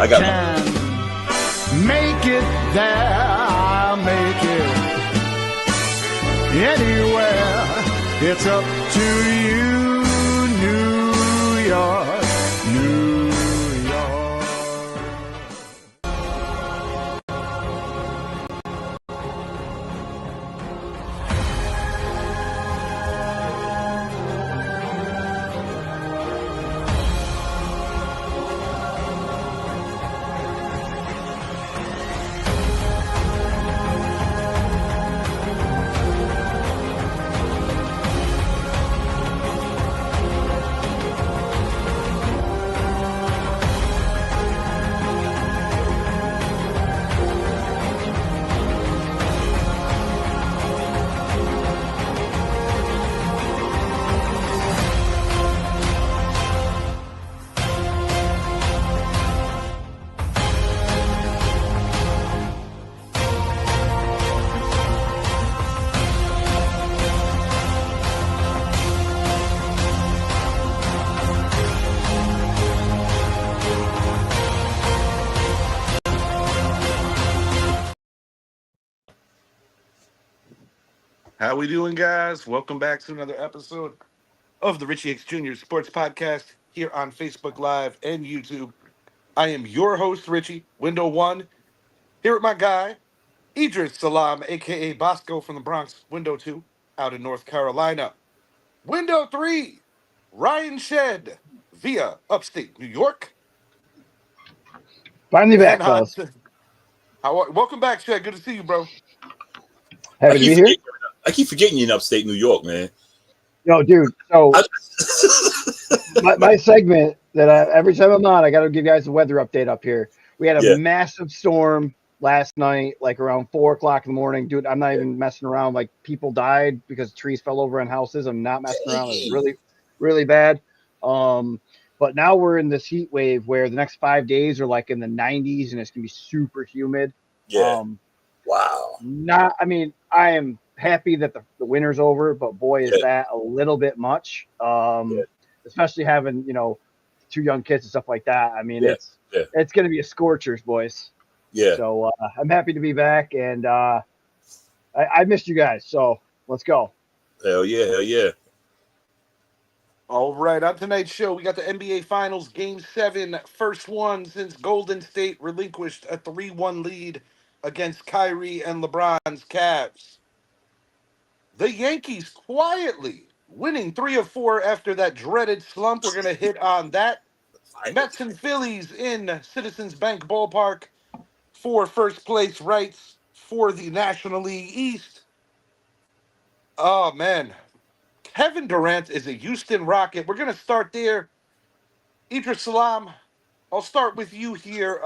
I got can make it there, make it anywhere. It's up to you, New York, New York. How we doing, guys? Welcome back to another episode of the Richie X Jr. Sports Podcast here on Facebook Live and YouTube. I am your host, Richie, Window 1, here with my guy, Idris Salam, a.k.a. Bosco from the Bronx, Window 2, out in North Carolina. Window 3, Ryan Shed, via upstate New York. Finally back, And fellas. welcome back, Shed. Good to see you, bro. Happy to be here. I keep forgetting you in upstate New York, man. Yo, dude. So my segment that every time I'm on, I got to give you guys a weather update up here. We had a massive storm last night, like around 4:00 in the morning. Dude, I'm not even messing around. Like people died because trees fell over on houses. I'm not messing around. It was really, really bad. But now we're in this heat wave where the next 5 days are like in the 90s and it's gonna be super humid. Yeah. Wow. I am happy that the winter's over, but boy, is that a little bit much. Especially having, 2 young kids and stuff like that. I mean, it's going to be a scorchers, boys. Yeah. So I'm happy to be back, and I missed you guys. So let's go. Hell yeah. Hell yeah. All right, on tonight's show, we got the NBA Finals Game 7, first one since Golden State relinquished a 3-1 lead against Kyrie and LeBron's Cavs. The Yankees quietly winning 3 of 4 after that dreaded slump. We're going to hit on that. Mets and Phillies in Citizens Bank Ballpark for first place rights for the National League East. Oh, man. Kevin Durant is a Houston Rocket. We're going to start there. Idris Salam, I'll start with you here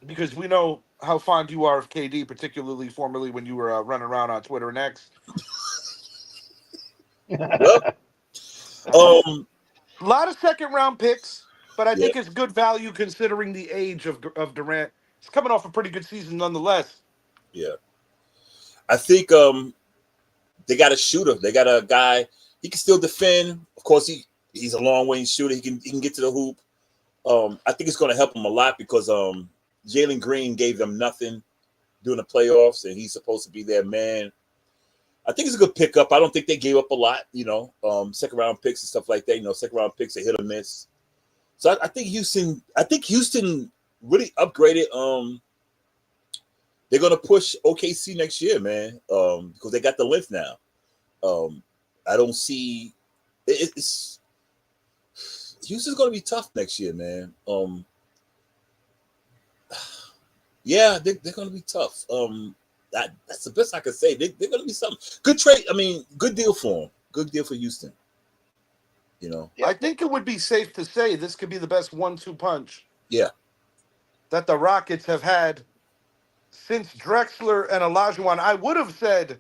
because we know how fond you are of KD, particularly formerly when you were running around on Twitter and X. A lot of second-round picks, but I think it's good value considering the age of Durant. He's coming off a pretty good season nonetheless. Yeah. I think they got a shooter. They got a guy. He can still defend. Of course, he's a long-range shooter. He can get to the hoop. I think it's going to help him a lot because Jalen Green gave them nothing during the playoffs, and he's supposed to be their man. I think it's a good pickup. I don't think they gave up a lot, second round picks and stuff like that. Second round picks, they hit or miss. So I think Houston really upgraded. They're gonna push OKC next year, man, because they got the length now. I don't see it's Houston's gonna be tough next year, man. Yeah, they're gonna be tough. That's the best I can say. They're going to be something. Good trade. I mean, good deal for them. Good deal for Houston. I think it would be safe to say this could be the best 1-2 punch. Yeah. That the Rockets have had since Drexler and Olajuwon. I would have said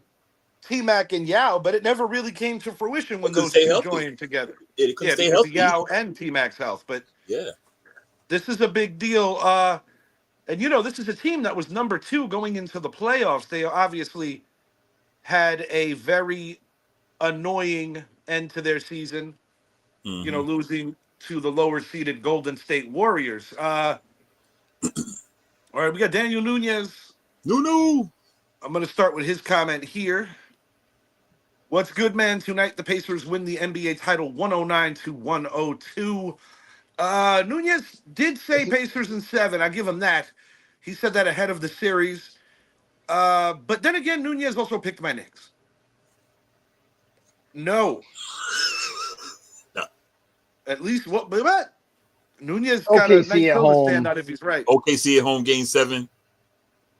T-Mac and Yao, but it never really came to fruition when those two joined together. Yeah, because of Yao and T-Mac's health. But this is a big deal. And, this is a team that was number 2 going into the playoffs. They obviously had a very annoying end to their season, losing to the lower seeded Golden State Warriors. All right, we got Daniel Nunez. No. I'm going to start with his comment here. What's good, man? Tonight, the Pacers win the NBA title 109-102. Nunez did say Pacers in 7. I give him that. He said that ahead of the series. But then again, Nunez also picked my Knicks. No. At least what? Nunez got a nice hill to stand out if he's right. OKC at home, Game 7.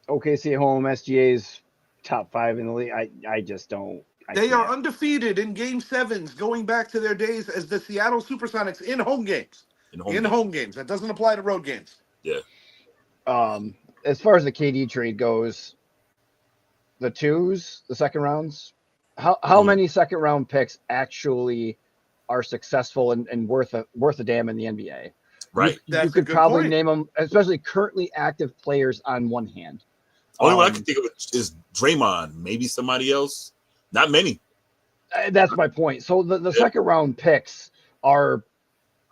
OKC at home, SGA's top 5 in the league. I just don't. They are undefeated in Game 7s, going back to their days as the Seattle Supersonics in home games. In home games. That doesn't apply to road games. Yeah. As far as the KD trade goes, the second rounds, how many second round picks actually are successful and worth a damn in the NBA? Right. You could probably name them, especially currently active players, on one hand. Only one I can think of is Draymond. Maybe somebody else. Not many. That's my point. So the second round picks are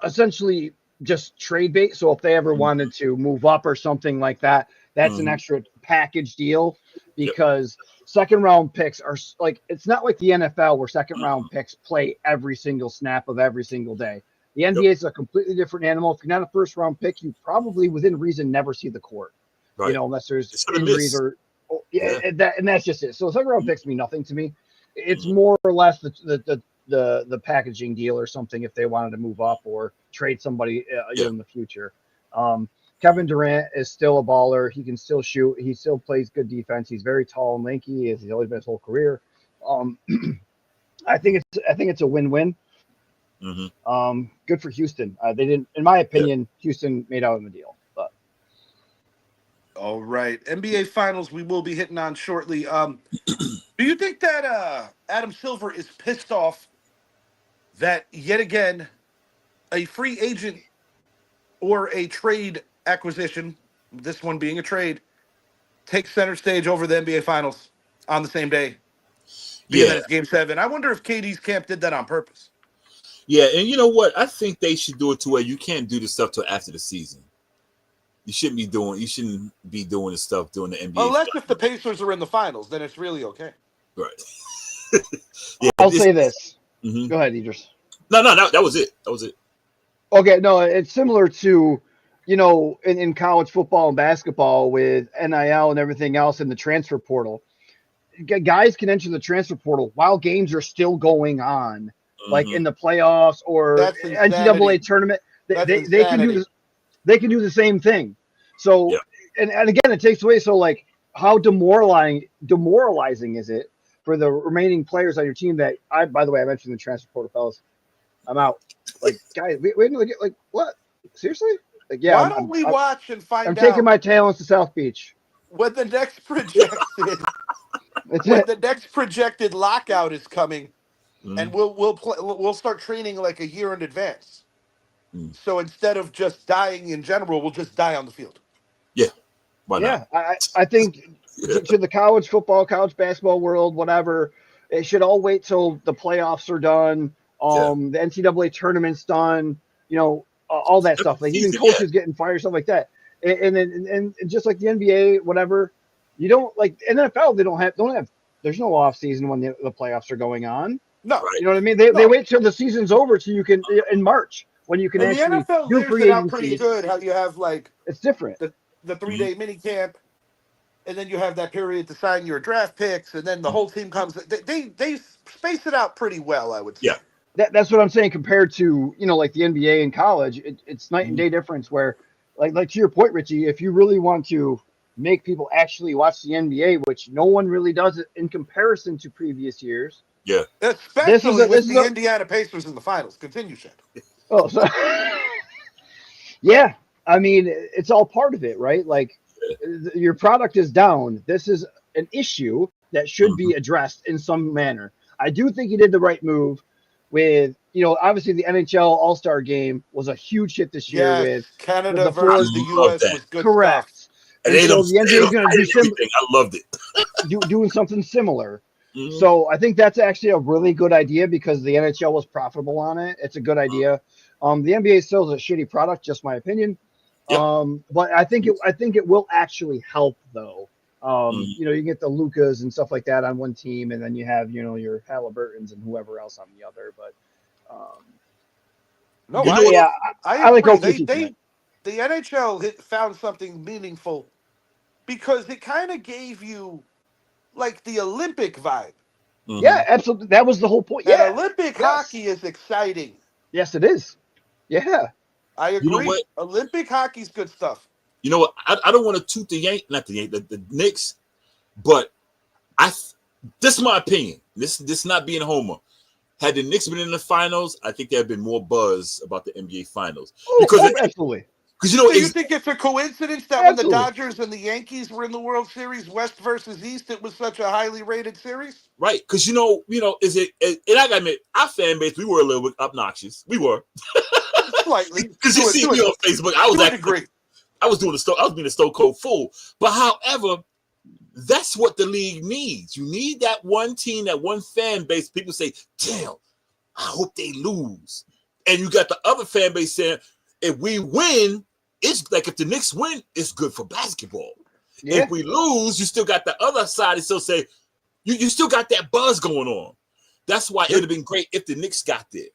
essentially just trade bait. So if they ever wanted to move up or something like that, that's an extra package deal, because second round picks are like, it's not like the NFL where second round picks play every single snap of every single day. The NBA is a completely different animal. If you're not a first round pick, you probably within reason never see the court, unless there's injuries or and that's just it. So second round picks mean nothing to me. It's more or less the packaging deal or something if they wanted to move up or trade somebody in the future. Kevin Durant is still a baller. He can still shoot. He still plays good defense. He's very tall and lanky, as he's always been his whole career. I think it's a win-win. Good for Houston. They didn't, in my opinion, Houston made out in the deal. But all right, NBA Finals we will be hitting on shortly. Do you think that Adam Silver is pissed off that yet again a free agent or a trade acquisition, this one being a trade, takes center stage over the NBA Finals on the same day? Being that it's Game 7. I wonder if KD's camp did that on purpose. Yeah, and you know what? I think they should do it to where you can't do this stuff till after the season. You shouldn't be doing this stuff during the NBA. Unless if the Pacers are in the finals, then it's really okay. Right. I'll say this. Go ahead, Idris. No, that was it. Okay, no, it's similar to, in college football and basketball with NIL and everything else in the transfer portal. Guys can enter the transfer portal while games are still going on, like in the playoffs or NCAA tournament. They can do this. They can do the same thing. So, and again, it takes away. So, like, how demoralizing is it for the remaining players on your team that by the way, I mentioned the transfer portal, fellas. I'm out. Like, guys, we didn't get, like, what? Seriously? Like, yeah. Why don't we watch and find out? I'm taking my talents to South Beach. When the next projected lockout is coming, and we'll start training like a year in advance. So instead of just dying in general, we'll just die on the field. Yeah. Why not? Yeah, I think to the college football, college basketball world, whatever, it should all wait till the playoffs are done. The NCAA tournament's done, all that stuff. Like even coaches getting fired, stuff like that. And just like the NBA, whatever, you don't like NFL. They don't have. There's no off season when the playoffs are going on. No, you know what I mean. They wait till the season's over so you can in March when you can actually the NFL do free agency. Pretty good. How you have like it's different. The 3-day mini camp, and then you have that period to sign your draft picks, and then the whole team comes. They space it out pretty well, I would say. Yeah. That's what I'm saying compared to, like the NBA and college, it's night and day difference where like to your point, Richie, if you really want to make people actually watch the NBA, which no one really does it in comparison to previous years. Yeah. Especially with the Indiana Pacers in the finals. Continue, Shed. Oh, so yeah. I mean, it's all part of it, right? Like your product is down. This is an issue that should be addressed in some manner. I do think he did the right move with, obviously the NHL All-Star game was a huge hit this year with Canada versus the U.S. was good. Correct. Stuff. And so the NBA is going to do something. I loved it. Doing something similar. So I think that's actually a really good idea because the NHL was profitable on it. It's a good idea. The NBA still is a shitty product, just my opinion. Yep. But I think it will actually help though. Mhm. You know, you get the Lucas and stuff like that on one team, and then you have, you know, your Halliburtons and whoever else on the other. But No, You know what? yeah, I I like agree. OKC tonight. The NHL found something meaningful because it kind of gave you like the Olympic vibe. Yeah, Mhm. absolutely. That was the whole point. And Yeah. Olympic Yes. hockey is exciting. Yes, it is. Yeah. I You know agree. what? Olympic hockey's good stuff. You know what? I don't want to toot not the Knicks, but this is my opinion. This not being a homer. Had the Knicks been in the finals, I think there had been more buzz about the NBA finals because Absolutely. you know So you think it's a coincidence that when the Absolutely. Dodgers and the Yankees were in the World Series, West versus East, it was such a highly rated series? right? Because you know, is it? And I gotta admit, our fan base, we were a little bit obnoxious. We were Slightly. because you see me on Facebook. I was To a acting, degree. I was being a stone cold fool. But however, that's what the league needs. You need that one team, that one fan base. People say, "Damn, I hope they lose," and you got the other fan base saying, "If we win, it's like if the Knicks win, it's good for basketball. Yeah. If we lose, you still got the other side and still say you still got that buzz going on." That's why it would have been great if the Knicks got there.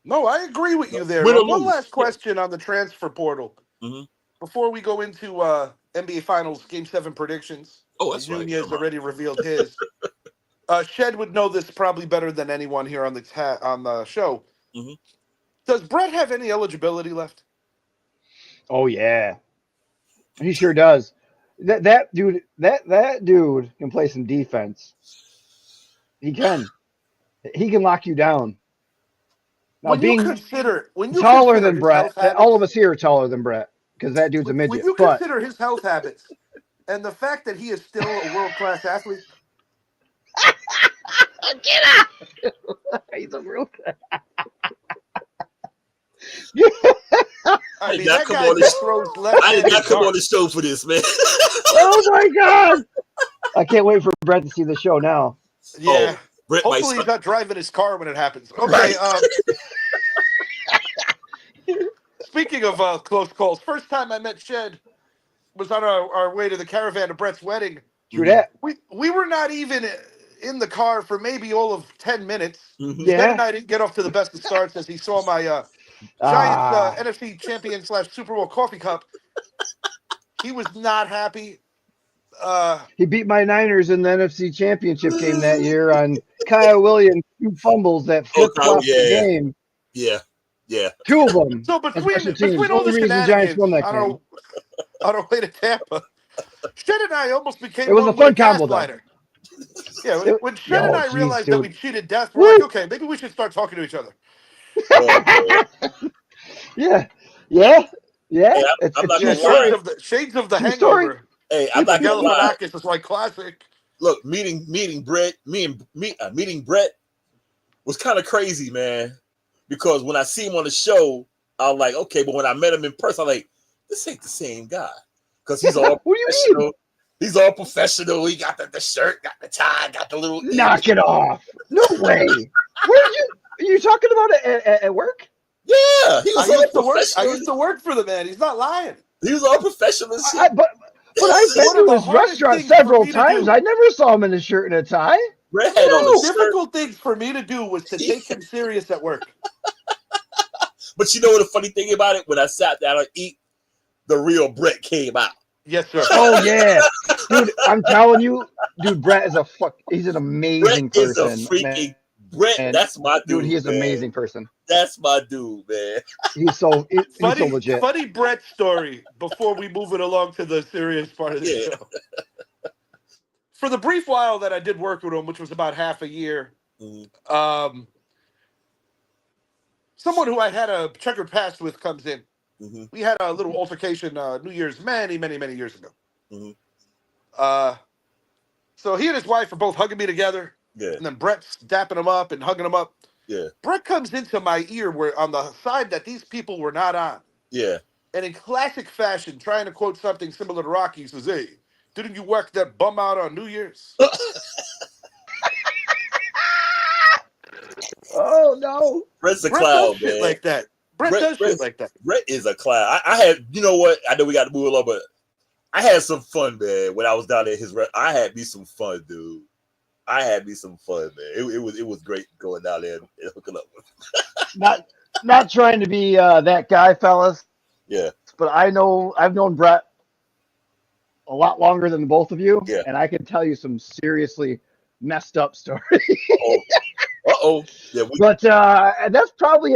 No, I agree with you there. Win or One lose. last question on the transfer portal. Mm-hmm. Before we go into NBA Finals Game 7 predictions, Oh, that's right. Nunez already revealed his. Shed would know this probably better than anyone here on the show. Mm-hmm. Does Brett have any eligibility left? Oh yeah. He sure does. That dude can play some defense. He can. He can lock you down. Now, When you being consider taller than his health Brett, all of habits, us here are taller than Brett because that dude's a when midget. you But consider his health habits and the fact that he is still a world class athlete, get out! He's a real. I mean, not that come guy on just this. throws I left-handed did not come on darts. the show for this, man. Oh my god! I can't wait for Brett to see the show now. Yeah. Brett might Hopefully he's start. not driving his car when it happens. Okay. Right. Speaking of close calls, first time I met Shed was on our way to the caravan to Brett's wedding. True that. We were not even in the car for maybe all of 10 minutes. Mhm. Shed and Yeah. I didn't get off to the best of starts as he saw my Giants NFC champion / Super Bowl coffee cup. He was not happy. He beat my Niners in the NFC Championship game that year on Kyle Williams' 2 fumbles that flip-flopped the game. Yeah. 2 of them. So And special teams. between all Only the reason the Giants shenanigans won that on game. our way to Tampa, Shed and I almost became It was one a fun with a combo, though. gaslighter. Yeah, when Shed and I realized that we cheated death, we're Woo! like, okay, maybe we should start talking to each other. Yeah. Yeah. Yeah. Hey, It's I'm not true gonna story. lie. Shades of the True story. Hangover. Hey, I'm not gonna lie. Galifianakis is like classic. Look, meeting Brett, meeting Brett was kind of crazy, man. Because when I see him on the show, I'm like, okay, but when I met him in person, I'm like, this ain't the same guy. Because he's all What do you professional. mean? He's all professional. He got the shirt, got the tie, got the little. Knock it off. No way. Where are you talking about it at work? Yeah, he was all professional. I used to work for the man. He's not lying. He was all professional and shit. But I've been One of to the his hardest restaurant things for several me to times. do- I never saw him in a shirt and a tie. Brett had on the shirt. Difficult things for me to do was to take him serious at work. But you know what the funny thing about it? When I sat down to eat, the real Brett came out. Yes, sir. Oh yeah, dude! I'm telling you, dude. Brett is he's an amazing Brett is a person. freaking man. Brett. That's my dude. Dude, he is an man. amazing person. That's my dude, man. He's so legit. Funny Brett story before we move it along to the serious part of the show. For the brief while that I did work with him, which was about half a year, someone who I had a checkered past with comes in. Mm-hmm. We had a little altercation New Year's many years ago. Mm-hmm. So he and his wife are both hugging me together. Yeah. And then Brett's dapping him up and hugging him up. Yeah. Brett comes into my ear where on the side that these people were not on. Yeah. And in classic fashion, trying to quote something similar to Rocky, he says, "Hey, didn't you work that bum out on New Year's?" Oh no. Brett's a Brett clown, does shit man. like that. Brett does shit like that. Brett is a clown. I had, you know what? I know we got to move along, but I had some fun, man. When I was down there, I had me some fun, dude. I had me some fun, man. It was great going down there and hooking up with him. Not trying to be that guy, fellas. Yeah. But I've known Brett a lot longer than both of you, Yeah. and I can tell you some seriously messed up stories. Uh-oh. Yeah, But that's probably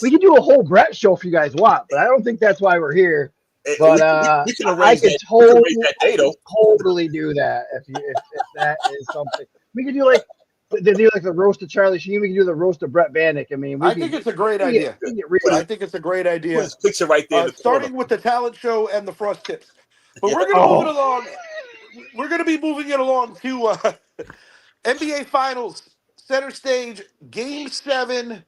we can do a whole Brett show if you guys want, but I don't think that's why we're here. But we can I arrange could that. totally do that if that is something. We could do like they do like the roast of Charlie Sheen. We can do the roast of Brett Bannock. I mean, I think it's a great idea. We get real. I think it's a great idea. Put his picture right there in the starting corner. with the talent show and the frost tips. But Yeah. we're going to move it along. We're going to be moving it along to NBA Finals, center stage, Game 7,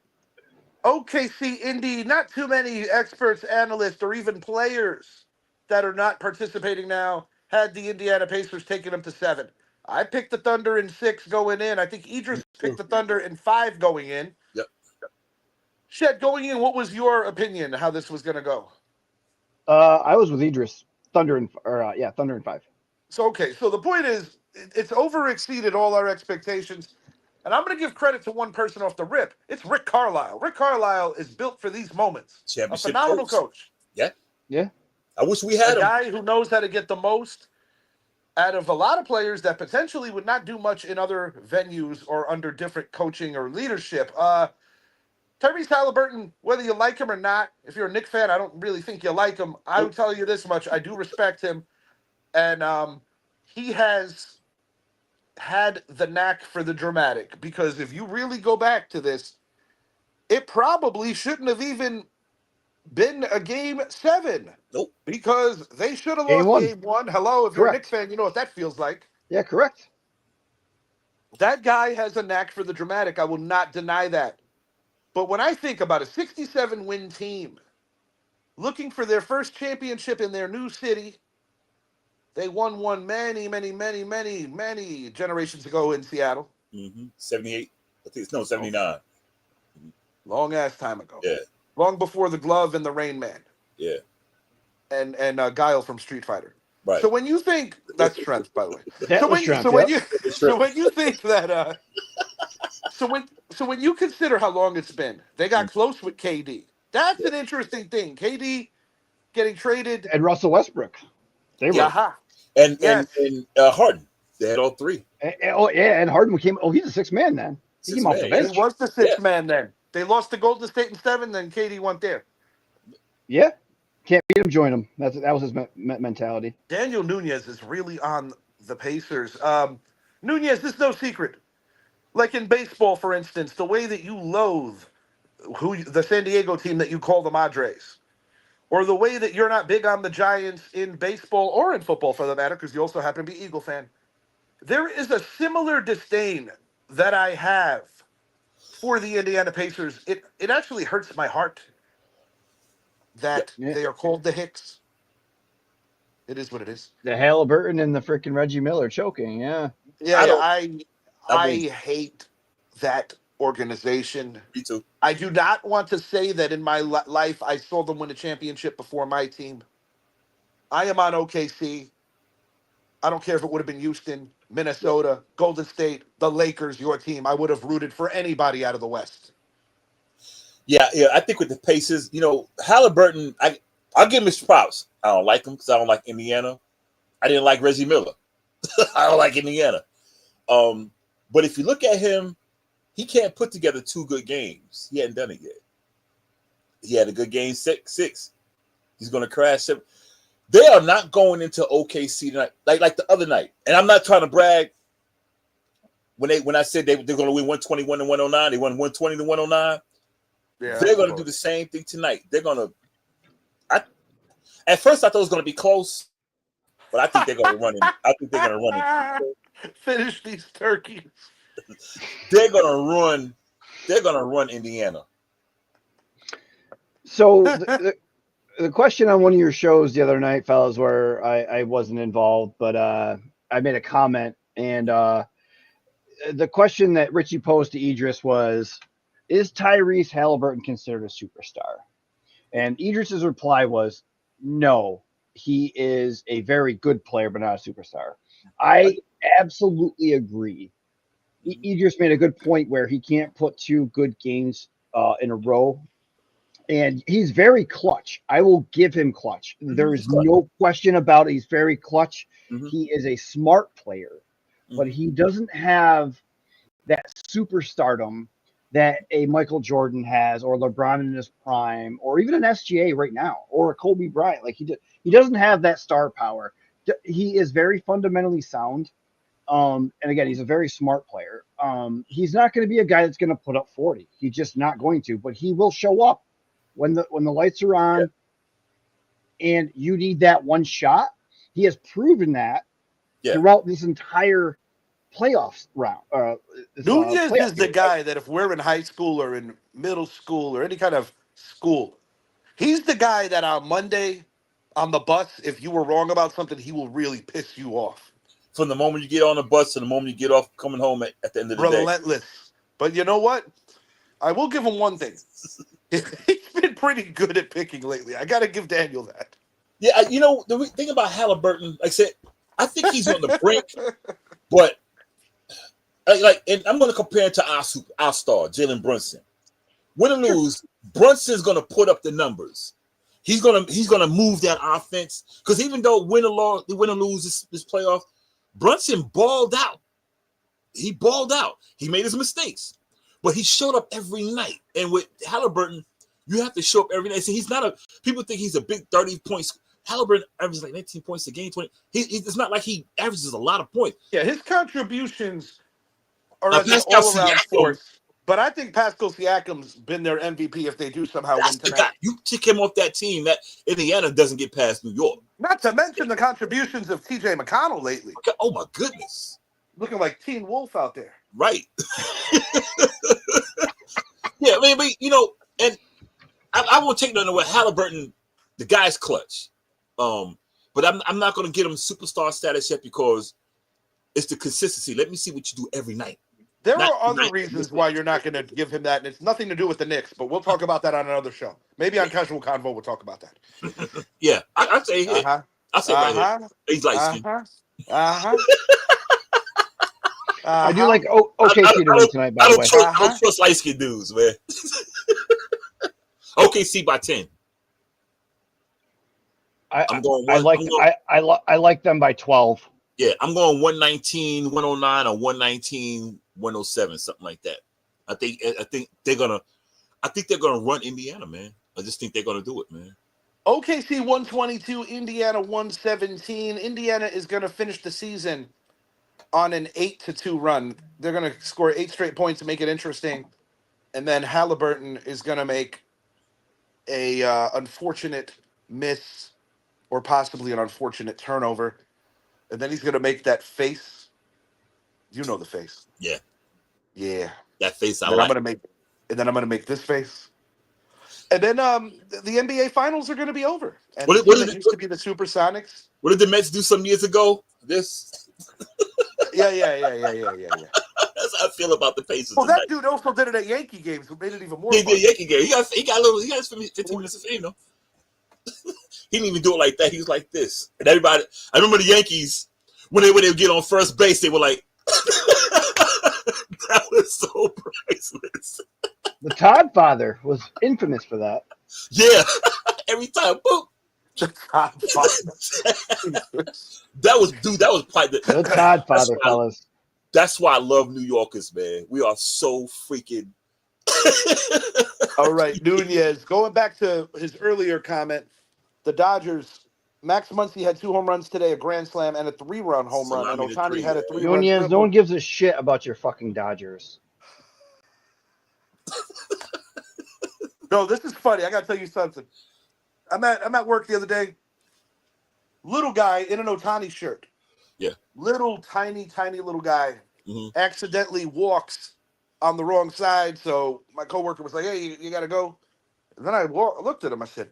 OKC Indy. Not too many experts, analysts, or even players that are not participating now had the Indiana Pacers taking them to 7. I picked the Thunder in 6 going in. I think Idris picked the Thunder in 5 going in. Yep. Shed, going in, what was your opinion how this was going to go? I was with Idris. Thunder in 5. So, okay. So the point is, it's over exceeded all our expectations. And I'm going to give credit to one person off the rip. It's Rick Carlisle. Rick Carlisle is built for these moments. Championship A phenomenal coach. Yeah. Yeah. I wish we had a him. guy who knows how to get the most out of a lot of players that potentially would not do much in other venues or under different coaching or leadership. Tyrese Halliburton, whether you like him or not, if you're a Knicks fan, I don't really think you like him. I will tell you this much. I do respect him. And he has had the knack for the dramatic. Because if you really go back to this, it probably shouldn't have even been a Game 7. Nope. Because they should have Game lost 1. Game 1. Hello, if you're a Knicks fan, you know what that feels like. Yeah, correct. That guy has a knack for the dramatic. I will not deny that. But when I think about a 67-win team looking for their first championship in their new city, they won one many generations ago in Seattle. 78. I think it's 79. Long ass time ago. Yeah. Long before the Glove and the Rain Man. Yeah. And Guile from Street Fighter. Right. So when you think that's Strength, by the way. So when you think that So when you consider how long it's been, they got close with KD. That's an interesting thing. KD getting traded. And Russell Westbrook. They were. And Harden. They had all 3. And Harden became. Oh, he's a 6th man then. He came off the bench. He was the 6th man then. They lost to Golden State in 7, then KD went there. Yeah. Can't beat him, join him. That was his mentality. Daniel Nunez is really on the Pacers. Nunez, this is no secret. Like in baseball, for instance, the way that you loathe the San Diego team that you call the Madres, or the way that you're not big on the Giants in baseball or in football, for the matter, because you also happen to be Eagle fan. There is a similar disdain that I have for the Indiana Pacers. It actually hurts my heart that they are called the Hicks. It is what it is. The Halliburton and the freaking Reggie Miller choking. Yeah. I hate that organization. Me too. I do not want to say that in my life I saw them win a championship before my team. I am on OKC. I don't care if it would have been Houston, Minnesota, Golden State, the Lakers, your team. I would have rooted for anybody out of the West. Yeah. I think with the Pacers, Halliburton, I'll give him his props. I don't like him because I don't like Indiana. I didn't like Reggie Miller. I don't like Indiana. But if you look at him, he can't put together 2 good games. He hadn't done it yet. He had a good game 6. He's going to crash 7. They are not going into OKC tonight like the other night. And I'm not trying to brag. When I said they're going to win 121 to 109, they won 120 to 109. Yeah, they're going to do the same thing tonight. They're going to. At first, I thought it was going to be close, but I think they're going to run it. I think they're going to run it. Finish these turkeys. They're going to run Indiana. So the question on one of your shows the other night, fellas, where I wasn't involved, but I made a comment, and the question that Richie posed to Idris was, is Tyrese Halliburton considered a superstar? And Idris's reply was, no, he is a very good player, but not a superstar. I absolutely agree. Idris made a good point where he can't put two good games in a row. And he's very clutch. I will give him clutch. There is no question about it. He's very clutch. Mm-hmm. He is a smart player, but he doesn't have that superstardom that a Michael Jordan has, or LeBron in his prime, or even an SGA right now, or a Kobe Bryant. Like he doesn't have that star power. He is very fundamentally sound. And again, he's a very smart player. He's not going to be a guy that's going to put up 40. He's just not going to, but he will show up when the lights are on and you need that one shot. He has proven that throughout this entire playoffs round. Nunez is the guy that if we're in high school or in middle school or any kind of school, he's the guy that on Monday on the bus, if you were wrong about something, he will really piss you off. From the moment you get on the bus to the moment you get off coming home at the end of the day. Relentless. But you know what? I will give him one thing. He's been pretty good at picking lately. I got to give Daniel that. Yeah, you know, the thing about Halliburton, like I said, I think he's on the brink, but and I'm going to compare it to our star, Jalen Brunson. Win or lose, Brunson's going to put up the numbers. He's gonna move that offense, because even though win or lose this playoff, Brunson balled out. He balled out. He made his mistakes, but he showed up every night. And with Halliburton, you have to show up every night. So he's not people think he's a big 30 points. Halliburton averages like 19 points a game, 20. It's not like he averages a lot of points. Yeah, his contributions are as an all-around force. But I think Pascal Siakam's been their MVP if they do somehow win tonight. You kick him off that team, that Indiana doesn't get past New York. Not to mention the contributions of T.J. McConnell lately. Oh, my goodness. Looking like Teen Wolf out there. Right. Yeah, I mean, you know, and I won't take nothing away. Halliburton, the guy's clutch. But I'm not going to get him superstar status yet, because it's the consistency. Let me see what you do every night. There are other reasons why you're not going to give him that, and it's nothing to do with the Knicks, but we'll talk about that on another show. Maybe on Casual Convo we'll talk about that. Yeah, I'd say I'll say right here. He's light skinned. I do like OKC to win tonight, by the way. I don't trust light skinned dudes, man. OKC by 10. I like them by 12. Yeah, I'm going 119, 109, or 119, 107, something like that. I think they're gonna run Indiana, man. I just think they're gonna do it, man. OKC 122, Indiana 117. Indiana is gonna finish the season on an 8-2 run. They're gonna score 8 straight points to make it interesting, and then Halliburton is gonna make a unfortunate miss or possibly an unfortunate turnover. And then he's going to make that face. You know the face. Yeah. Yeah. That face I'm going to make this face. And then the NBA Finals are going to be over. And it used to be the Supersonics. What did the Mets do some years ago? This? Yeah. That's how I feel about the Pacers. Well, that dude also did it at Yankee games, which made it even more fun. He did Yankee game. He got 15 minutes of fame, though. He didn't even do it like that. He was like this. And everybody, I remember the Yankees, when they would get on first base, they were like, that was so priceless. The Todd father was infamous for that. Yeah. Every time, boom. The Todd father. that was probably the Todd father, fellas. That's why I love New Yorkers, man. We are so freaking. All right, Nunez. Going back to his earlier comment, the Dodgers, Max Muncy had 2 home runs today, a grand slam, and a 3-run home run. And Ohtani had a 3-run Nunez, no one gives a shit about your fucking Dodgers. No, this is funny. I got to tell you something. I'm at work the other day. Little guy in an Ohtani shirt. Yeah. Little, tiny little guy accidentally walks on the wrong side. So my coworker was like, hey, you got to go. And then I looked at him. I said,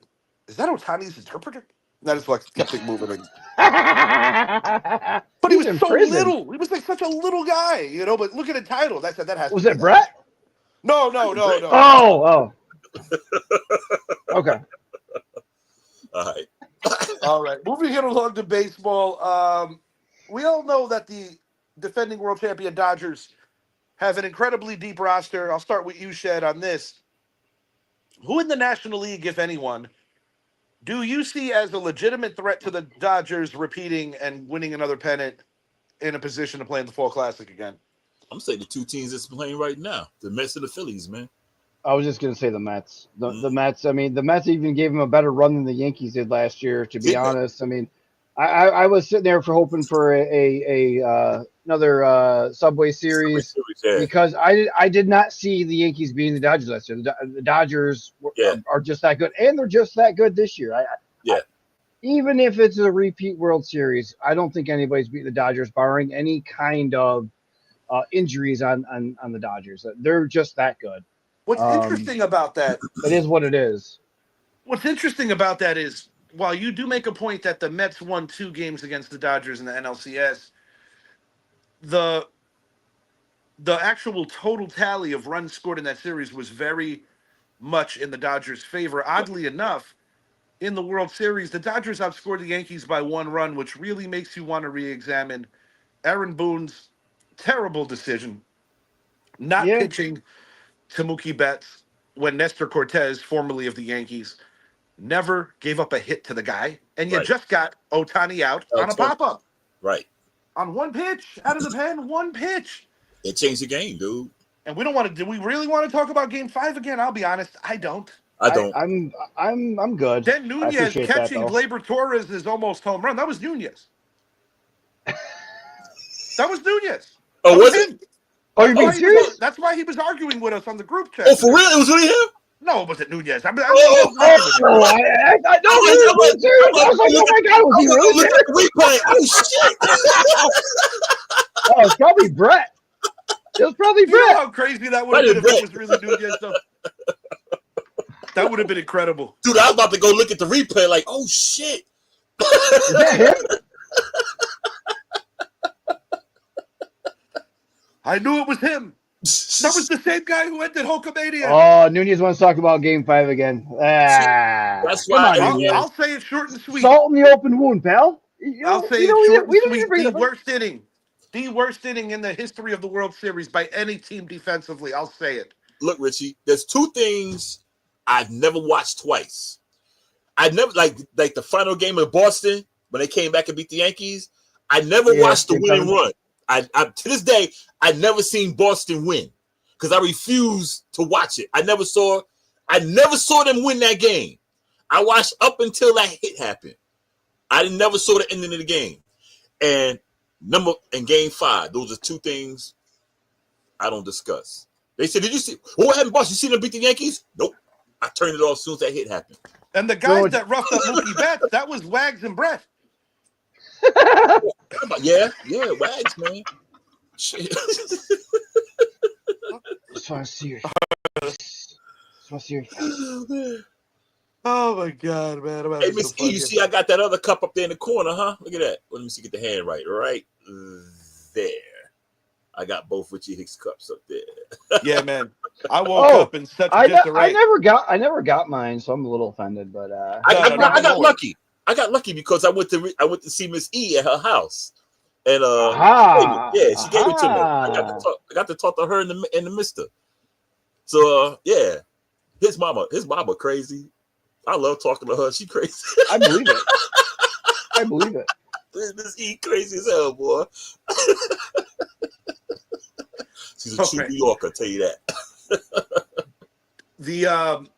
is that Ohtani's interpreter? And I just kept it moving. But he was so little. He was like such a little guy, you know. But look at the title. That has. Was it Brett? No. Oh. Okay. All right. All right. Moving it along to baseball. We all know that the defending world champion Dodgers have an incredibly deep roster. I'll start with you, Shed, on this. Who in the National League, if anyone, do you see as a legitimate threat to the Dodgers repeating and winning another pennant in a position to play in the Fall Classic again? I'm saying the two teams that's playing right now, the Mets and the Phillies, man. I was just gonna say the Mets. The Mm-hmm. Mets. I mean, the Mets even gave them a better run than the Yankees did last year. To be Did they? honest, I mean, I was sitting there for hoping for another Subway Series Yeah. because I did not see the Yankees beating the Dodgers last year. The Dodgers Yeah. are just that good, and they're just that good this year. Yeah. Even if it's a repeat World Series, I don't think anybody's beating the Dodgers, barring any kind of injuries on the Dodgers. They're just that good. What's interesting about that? It is what it is. What's interesting about that is, while you do make a point that the Mets won 2 games against the Dodgers in the NLCS, the actual total tally of runs scored in that series was very much in the Dodgers' favor. Oddly enough, in the World Series, the Dodgers outscored the Yankees by 1 run, which really makes you want to re-examine Aaron Boone's terrible decision not pitching to Mookie Betts when Nestor Cortez, formerly of the Yankees, never gave up a hit to the guy, and you just got Ohtani out on a pop-up. Right. On 1 pitch, out of the pen, 1 pitch. It changed the game, dude. And we don't want to. Do we really want to talk about Game 5 again? I'll be honest, I don't. I don't. I'm good. Then Nunez catching Gleyber Torres is almost home run. That was Nunez. That was Nunez. Oh, was it? Oh, you're being serious? That's why he was arguing with us on the group chat. Oh, for real? It was really him? No, was it Nunez? I was like, oh my God, was he really look at the replay. Oh, shit. Oh, it's probably Brett. It was probably Brett. You know how crazy that would have been if it was really Nunez, though? That would have been incredible. Dude, I was about to go look at the replay like, oh, shit. Is that him? I knew it was him. That was the same guy who ended Hulkamania. Oh, Nunez wants to talk about Game 5 again. That's why. I'll say it short and sweet. Salt in the open wound, pal. I'll say it short and sweet. The worst inning in the history of the World Series by any team defensively. I'll say it. Look, Richie, there's 2 things I've never watched twice. I never like the final game of Boston when they came back and beat the Yankees. I never watched the winning run. I to this day, I've never seen Boston win because I refuse to watch it. I never saw them win that game. I watched up until that hit happened. I never saw the ending of the game. And Game 5, those are 2 things I don't discuss. They said, "Did you see what happened, Boston? You see them beat the Yankees?" Nope. I turned it off as soon as that hit happened. And the guys that roughed up Mookie Betts, that was Wags and Brett. Yeah, Wags, man. Shit. Just want to see your Oh my God, man! Hey, Miss E, you see I got that other cup up there in the corner, huh? Look at that. Let me see, get the hand right there. I got both Richie Hicks cups up there. Yeah, man. I woke up in such disarray. I never got mine, so I'm a little offended. But I got lucky. I got lucky because I went to see Miss E at her house, and she gave it to me. I got to talk to her in the Mister. So yeah, his mama crazy. I love talking to her. She crazy. I believe it. Miss E crazy as hell, boy. She's a true New Yorker, I'll tell you that.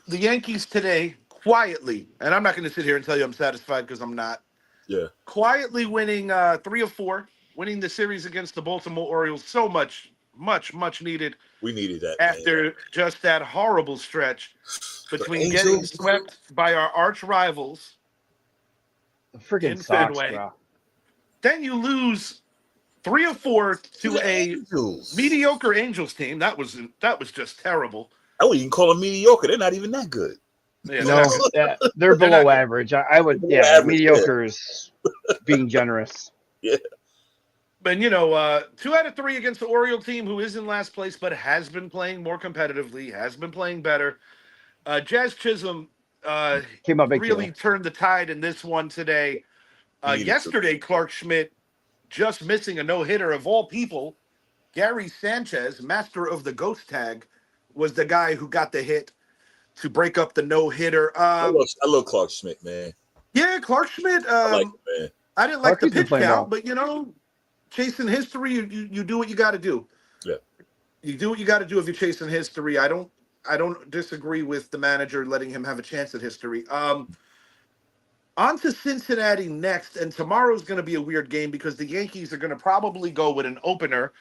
The Yankees today quietly, and I'm not going to sit here and tell you I'm satisfied because I'm not. Yeah. Quietly winning 3 of 4, winning the series against the Baltimore Orioles. So much needed. We needed that after just that horrible stretch between getting swept by our arch rivals. The freaking Sox, bro. Then you lose 3 of 4 to a mediocre Angels team. That was just terrible. I wouldn't even call them mediocre. They're not even that good. Yeah, they're below average. I would, mediocre is being generous. Yeah. But 2 out of 3 against the Oriole team, who is in last place but has been playing more competitively, has been playing better. Jazz Chisholm Came up big really today. turned the tide in this one today. He needed to. Yesterday, Clark Schmidt just missing a no-hitter of all people. Gary Sanchez, master of the ghost tag, was the guy who got the hit to break up the no-hitter. I love Clark Schmidt, man. Yeah, Clark Schmidt. I like him, man. I didn't like the Clarky's been pitch playing count, well. but chasing history, you do what you got to do. Yeah. You do what you got to do if you're chasing history. I don't disagree with the manager letting him have a chance at history. On to Cincinnati next, and tomorrow's going to be a weird game because the Yankees are going to probably go with an opener,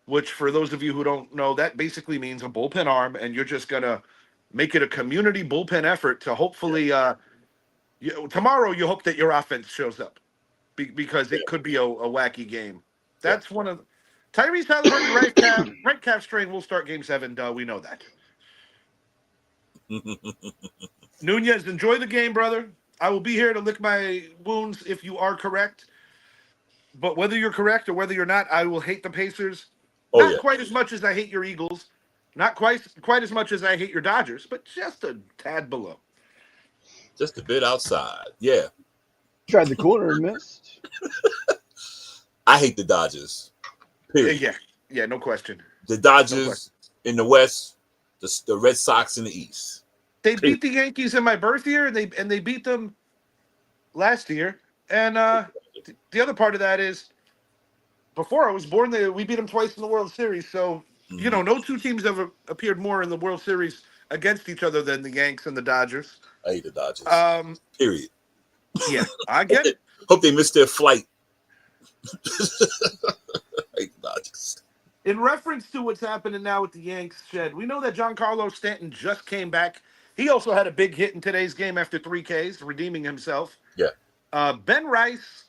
which for those of you who don't know, that basically means a bullpen arm, and you're just going to make it a community bullpen effort to hopefully tomorrow you hope that your offense shows up because it could be a wacky game. That's one of Tyrese Halliburton, right calf strain will start game 7. We know that. Nunez, enjoy the game, brother. I will be here to lick my wounds if you are correct. But whether you're correct or whether you're not, I will hate the Pacers. Not quite as much as I hate your Eagles. Not quite as much as I hate your Dodgers, but just a tad below. Just a bit outside. Yeah. Tried the corner and missed. I hate the Dodgers. Period. Yeah, no question. The Dodgers in the West, the Red Sox in the East. They beat the Yankees in my birth year, and they beat them last year. And the other part of that is, before I was born, we beat them twice in the World Series. So, no two teams ever appeared more in the World Series against each other than the Yanks and the Dodgers. I hate the Dodgers. Period. Yeah, I get it. Hope they missed their flight. I hate the Dodgers. In reference to what's happening now with the Yanks, Shed, we know that Giancarlo Stanton just came back. He also had a big hit in today's game after 3 Ks, redeeming himself. Yeah. Ben Rice,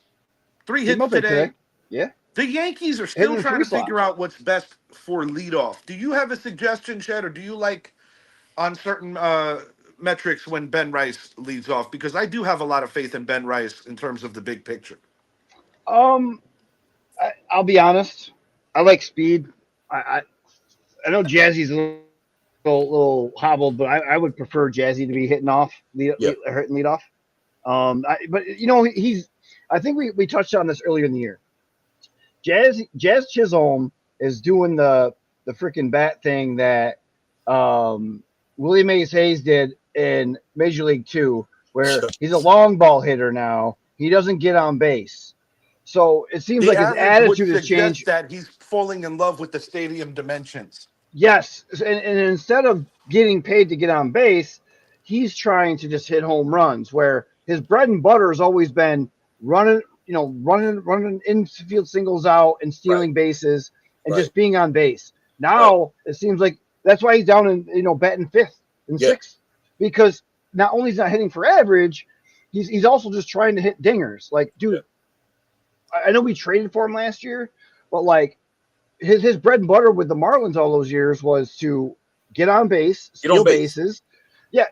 3 hits today. Yeah. The Yankees are still trying to figure out what's best for leadoff. Do you have a suggestion, Shed, or do you like on certain metrics when Ben Rice leads off? Because I do have a lot of faith in Ben Rice in terms of the big picture. I'll be honest. I like speed. I know Jazzy's a little hobbled, but I would prefer Jazzy to be hitting off, hitting lead off. But I think we touched on this earlier in the year. Jazz Chisholm is doing the freaking bat thing that Willie Mays Hayes did in Major League 2, where he's a long ball hitter now. He doesn't get on base. So it seems like his attitude has changed. That he's falling in love with the stadium dimensions. Yes, and instead of getting paid to get on base, he's trying to just hit home runs. Where his bread and butter has always been running infield singles out and stealing bases and just being on base. Now it seems like that's why he's down in batting 5th and 6th, because not only is he not hitting for average, he's also just trying to hit dingers. Like, dude, I know we traded for him last year, but like his bread and butter with the Marlins all those years was to get on base, steal bases. Yeah,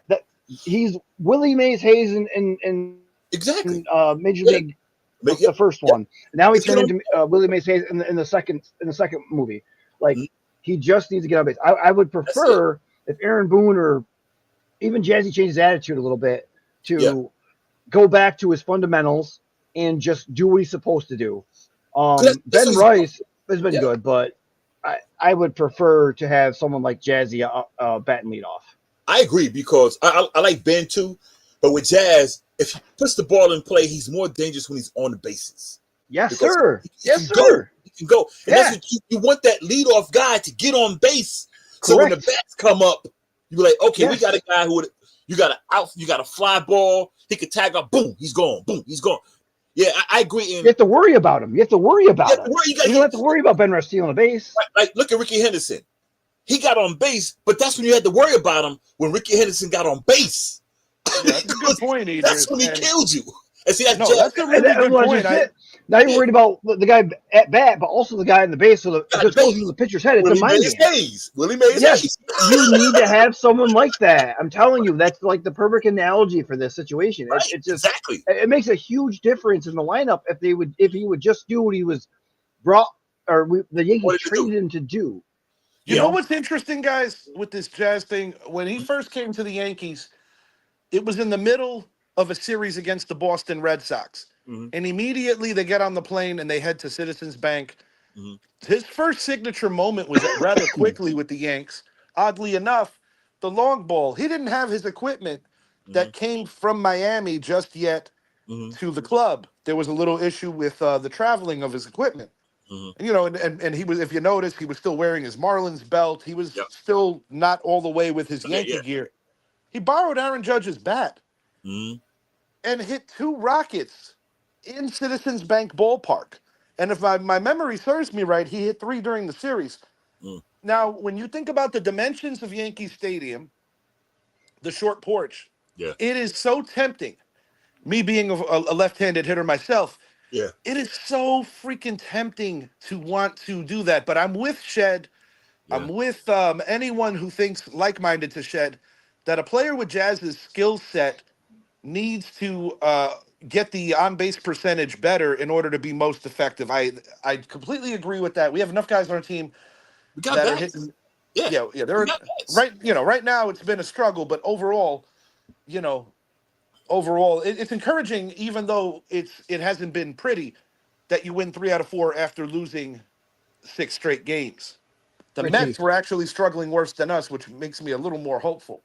he's Willie Mays Hayes in exactly Major League, the first one. Now he turned into Willie Mays Hayes in the second movie. Like he just needs to get on base. I would prefer if Aaron Boone or even Jazzy changed his attitude a little bit to go back to his fundamentals and just do what he's supposed to do. Ben Rice has been good, but I would prefer to have someone like Jazzy bat and lead off. I agree, because I like Ben too, but with Jazz, if he puts the ball in play, he's more dangerous when he's on the bases. Yes, sir. Yes, sir. He can go. And that's what you want, that leadoff guy to get on base. So when the bats come up, you be like, okay, we got a guy who you got a fly ball, he could tag up, boom, he's gone, boom, he's gone. Yeah, I agree. You have to worry about him. You don't have to worry about Ben Rice stealing a base. Like, look at Ricky Henderson. He got on base, but that's when you had to worry about him, when Ricky Henderson got on base. That's a good point, Adrian. That's when he killed you. And see, that's a really good point. Now you're worried about the guy at bat, but also the guy in the base. So it just goes into the pitcher's head. It's a mind game. Willie Mays Hayes. You need to have someone like that. I'm telling you, that's like the perfect analogy for this situation. It just it makes a huge difference in the lineup if he would just do what he was the Yankees What did it do? traded him to do. You Yeah. know what's interesting, guys, with this Jazz thing? When he first came to the Yankees, it was in the middle of a series against the Boston Red Sox. Mm-hmm. And immediately they get on the plane and they head to Citizens Bank. Mm-hmm. His first signature moment was rather quickly with the Yanks. Oddly enough, the long ball. He didn't have his equipment that came from Miami just yet Mm-hmm. to the club. There was a little issue with the traveling of his equipment. Mm-hmm. And, and he was, if you notice, he was still wearing his Marlins belt. He was Yep. still not all the way with his Okay, Yankee yeah. gear. He borrowed Aaron Judge's bat Mm-hmm. and hit 2 rockets in Citizens Bank ballpark. And if my memory serves me right, he hit 3 during the series. Mm. Now, when you think about the dimensions of Yankee Stadium, the short porch, Yeah. it is so tempting. Me being a left-handed hitter myself, Yeah. it is so freaking tempting to want to do that. But I'm with Shed. Yeah. I'm with anyone who thinks like-minded to Shed that a player with Jazz's skill set needs to get the on-base percentage better in order to be most effective. I completely agree with that. We have enough guys on our team We got that are bats. hitting. Yeah. Yeah. We They're got bats. right. Right now it's been a struggle, but overall, you know, it's encouraging. Even though it hasn't been pretty, that you win 3 out of 4 after losing 6 straight games. The Richie, Mets were actually struggling worse than us, which makes me a little more hopeful.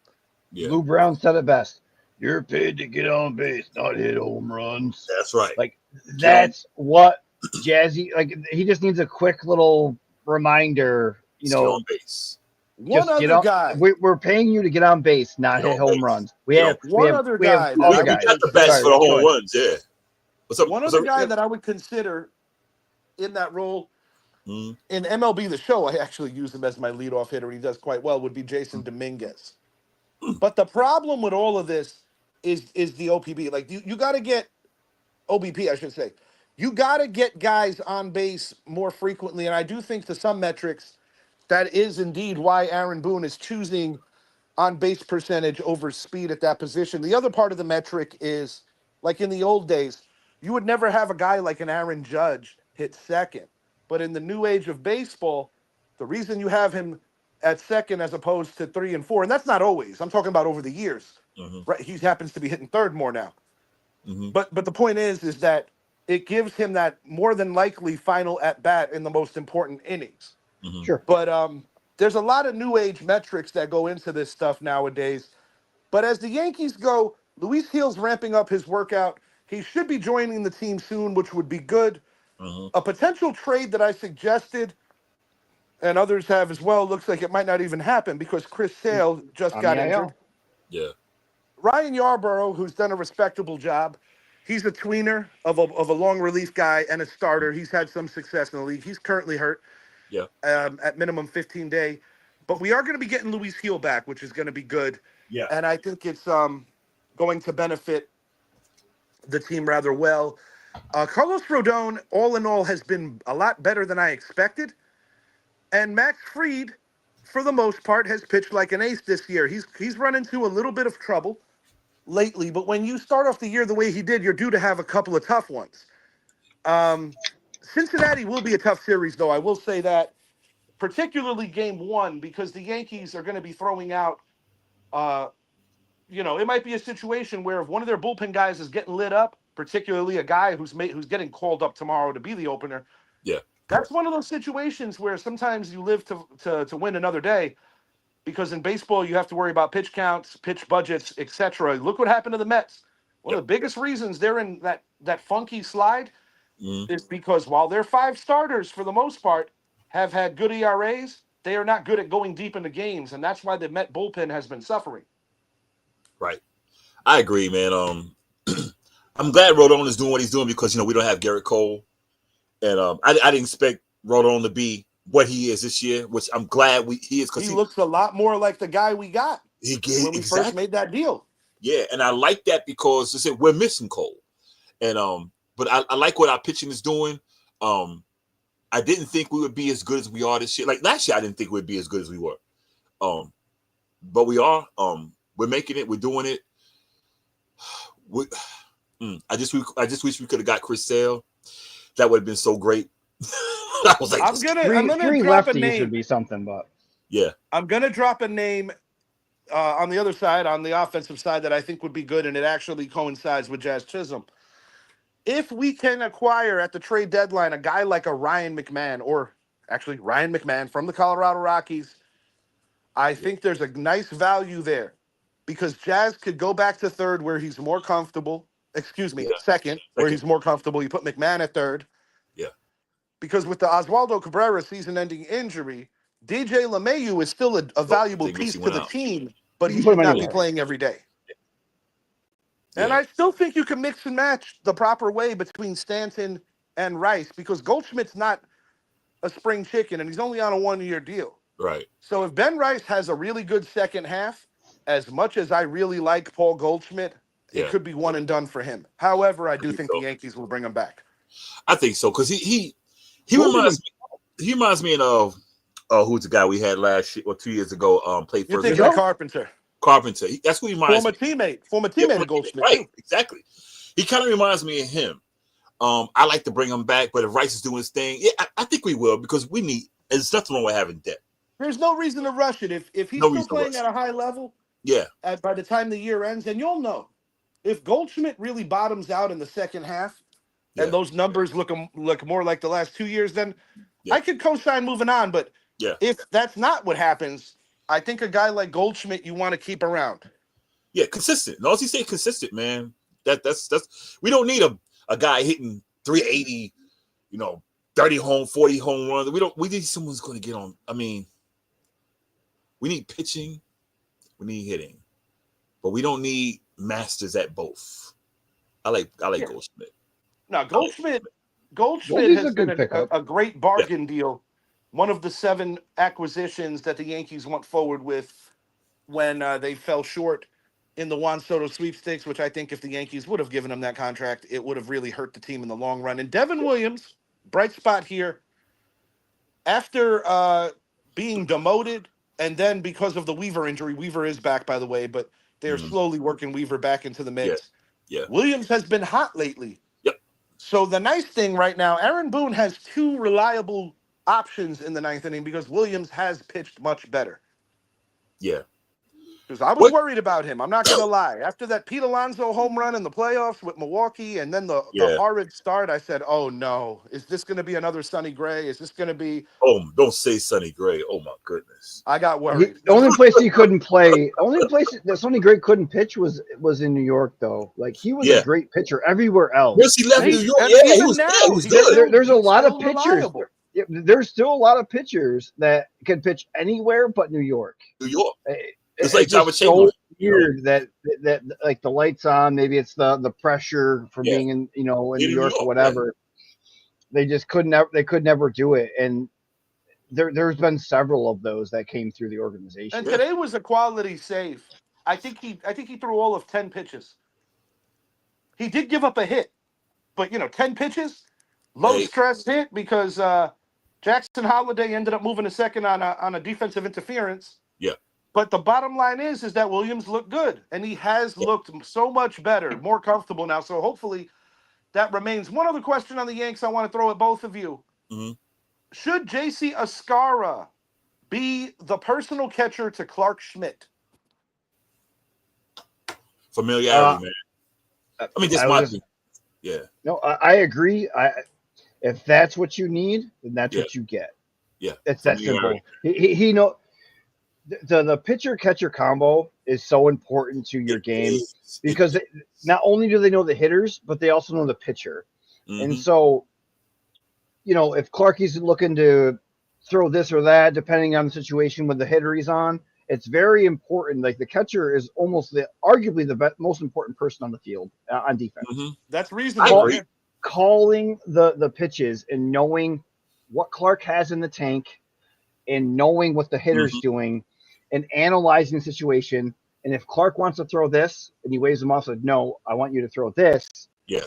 Yeah. Lou Brown said it best. You're paid to get on base, not hit home runs. That's right. Like Get on. that's what Jazzy like. He just needs a quick little reminder. Just get on base. One Just get other on. guy, We're paying you to get on base, not Get hit on home base. runs. Get on. one other We have guy that other I We would guys. got the bats consider, for the Sorry, home go ahead. runs. Yeah. What's up? one What's other up? guy Yeah. that I would consider in that role Mm-hmm. in MLB The Show. I actually use him as my leadoff hitter. He does quite well. Would be Jason Dominguez. But the problem with all of this is the OPB. Like you got to get OBP, I should say. You got to get guys on base more frequently, and I do think to some metrics that is indeed why Aaron Boone is choosing on base percentage over speed at that position. The other part of the metric is like in the old days, you would never have a guy like an Aaron Judge hit second. But in the new age of baseball, the reason you have him at second as opposed to 3 and 4, and that's not always, I'm talking about over the years, Mm-hmm. right? He happens to be hitting third more now. Mm-hmm. But the point is that it gives him that more than likely final at bat in the most important innings. Mm-hmm. Sure. But there's a lot of new age metrics that go into this stuff nowadays. But as the Yankees go, Luis Gil's ramping up his workout. He should be joining the team soon, which would be good. Mm-hmm. A potential trade that I suggested, and others have as well, looks like it might not even happen because Chris Sale just On got the injured. IL. Yeah. Ryan Yarborough, who's done a respectable job, he's a tweener of a long relief guy and a starter. He's had some success in the league. He's currently hurt. Yeah. At minimum 15-day. But we are going to be getting Luis Gil back, which is going to be good. Yeah. And I think it's going to benefit the team rather well. Carlos Rodon, all in all, has been a lot better than I expected. And Max Fried, for the most part, has pitched like an ace this year. He's run into a little bit of trouble lately, but when you start off the year the way he did, you're due to have a couple of tough ones. Cincinnati will be a tough series, though. I will say that, particularly game 1, because the Yankees are going to be throwing out, it might be a situation where if one of their bullpen guys is getting lit up, particularly a guy who's getting called up tomorrow to be the opener. Yeah. That's one of those situations where sometimes you live to win another day, because in baseball you have to worry about pitch counts, pitch budgets, etc. Look what happened to the Mets. One of the biggest reasons they're in that funky slide is because while their 5 starters, for the most part, have had good ERAs, they are not good at going deep into games, and that's why the Met bullpen has been suffering. Right. I agree, man. I'm glad Rodon is doing what he's doing because we don't have Garrett Cole, and I didn't expect Rodon to be what he is this year, which I'm glad he is because he looks a lot more like the guy we got when we first made that deal. Yeah, and I like that because we're missing Cole, and but I like what our pitching is doing. I didn't think we would be as good as we are this year. Like last year, I didn't think we'd be as good as we were. But we are. We're making it. We're doing it. I just wish we could have got Chris Sale. That would have been so great. I was like, I'm gonna Three drop a lefties name. would be something, but yeah, I'm gonna drop a name on the other side, on the offensive side, that I think would be good, and it actually coincides with Jazz Chisholm. If we can acquire at the trade deadline a guy like a Ryan McMahon, or actually Ryan McMahon from the Colorado Rockies, I think there's a nice value there because Jazz could go back to third where he's more comfortable. Excuse me, yeah, second, where he's more comfortable. You put McMahon at third. yeah. Because with the Oswaldo Cabrera season-ending injury, DJ LeMahieu is still a So, I valuable think piece Missy to went the out. team, but you he can put should him not be anywhere. playing every day. And Yeah, I still think you can mix and match the proper way between Stanton and Rice because Goldschmidt's not a spring chicken and he's only on a 1-year deal. right. So if Ben Rice has a really good second half, as much as I really like Paul Goldschmidt, it Yeah, could be one and done for him. However, I I do think think the so. Yankees will bring him back. I think so because he Goldie reminds me. He reminds me of who's the guy we had last year or 2 years ago. Played You're first thinking base. of Carpenter, Carpenter. That's who he reminds former me. Yeah, teammate of Goldschmidt right, too. exactly. He kind of reminds me of him. I like to bring him back, but if Rice is doing his thing, yeah, I think we will because we need. There's nothing wrong with having depth. There's no reason to rush it. If he's No still reason to playing rush. at a high level Yeah, by the time the year ends, and you'll know if Goldschmidt really bottoms out in the second half, and yeah, those numbers look more like the last 2 years, then yeah, I could co-sign moving on. But yeah, if that's not what happens, I think a guy like Goldschmidt you want to keep around. yeah. Consistent. No, he say consistent, man. That's. We don't need a guy hitting 380. 30 home, 40 home runs. We need someone who's going to get on. I mean, we need pitching, we need hitting, but we don't need masters at both. I like Goldschmidt. Now Goldschmidt Goldie's has a been good pickup. a great Yeah, bargain deal. One of the 7 acquisitions that the Yankees went forward with when they fell short in the Juan Soto sweepstakes, which I think if the Yankees would have given him that contract, it would have really hurt the team in the long run. And Devin Williams, bright spot here, after being demoted, and then because of the Weaver injury, Weaver is back, by the way, but they're mm, slowly working Weaver back into the yeah, mix. yeah, Williams has been hot lately. yep, So the nice thing right now, Aaron Boone has 2 reliable options in the 9th inning because Williams has pitched much better. yeah. Because I was What? worried about him. I'm not going to lie. After that Pete Alonso home run in the playoffs with Milwaukee and then the Yeah. horrid start, I said, oh, no. Is this going to be another Sonny Gray? Is this going to be Oh, don't say Sonny Gray. Oh my goodness. – I got worried. The only place he couldn't play, only place that Sonny Gray couldn't pitch was in New York, though. Like he was Yeah. a great pitcher everywhere else. Once he left New York, And yeah, he even was. now, Yeah, he was he's good. still- There's a he's lot of still pitchers. reliable. Yeah, there's still a lot of pitchers that can pitch anywhere but New York. New York. It's like just Thomas so Chamberlain, weird that like the lights on. Maybe it's the pressure from Yeah. being in In New New York York, or whatever. They just could never do it. And there's been several of those that came through the organization. And today was a quality save. I think he threw all of 10 pitches. He did give up a hit, but 10 pitches, low stress hit because Jackson Holiday ended up moving to second on a defensive interference. Yeah. But the bottom line is that Williams looked good, and he has looked so much better, more comfortable now. So hopefully that remains. One other question on the Yanks I want to throw at both of you. Mm-hmm. Should JC Ascara be the personal catcher to Clark Schmidt? Familiarity, man. I mean, this might be. Yeah. No, I agree. If that's what you need, then that's what you get. Yeah. It's that simple. He know the pitcher catcher combo is so important to your game because not only do they know the hitters, but they also know the pitcher. Mm-hmm. And so, if Clarkie's looking to throw this or that, depending on the situation with the hitter he's on, it's very important. Like the catcher is almost arguably the most important person on the field on defense. Mm-hmm. That's reasonable. Calling the pitches and knowing what Clark has in the tank and knowing what the hitter's doing and analyzing the situation. And if Clark wants to throw this and he waves him off, said, no, I want you to throw this. Yeah.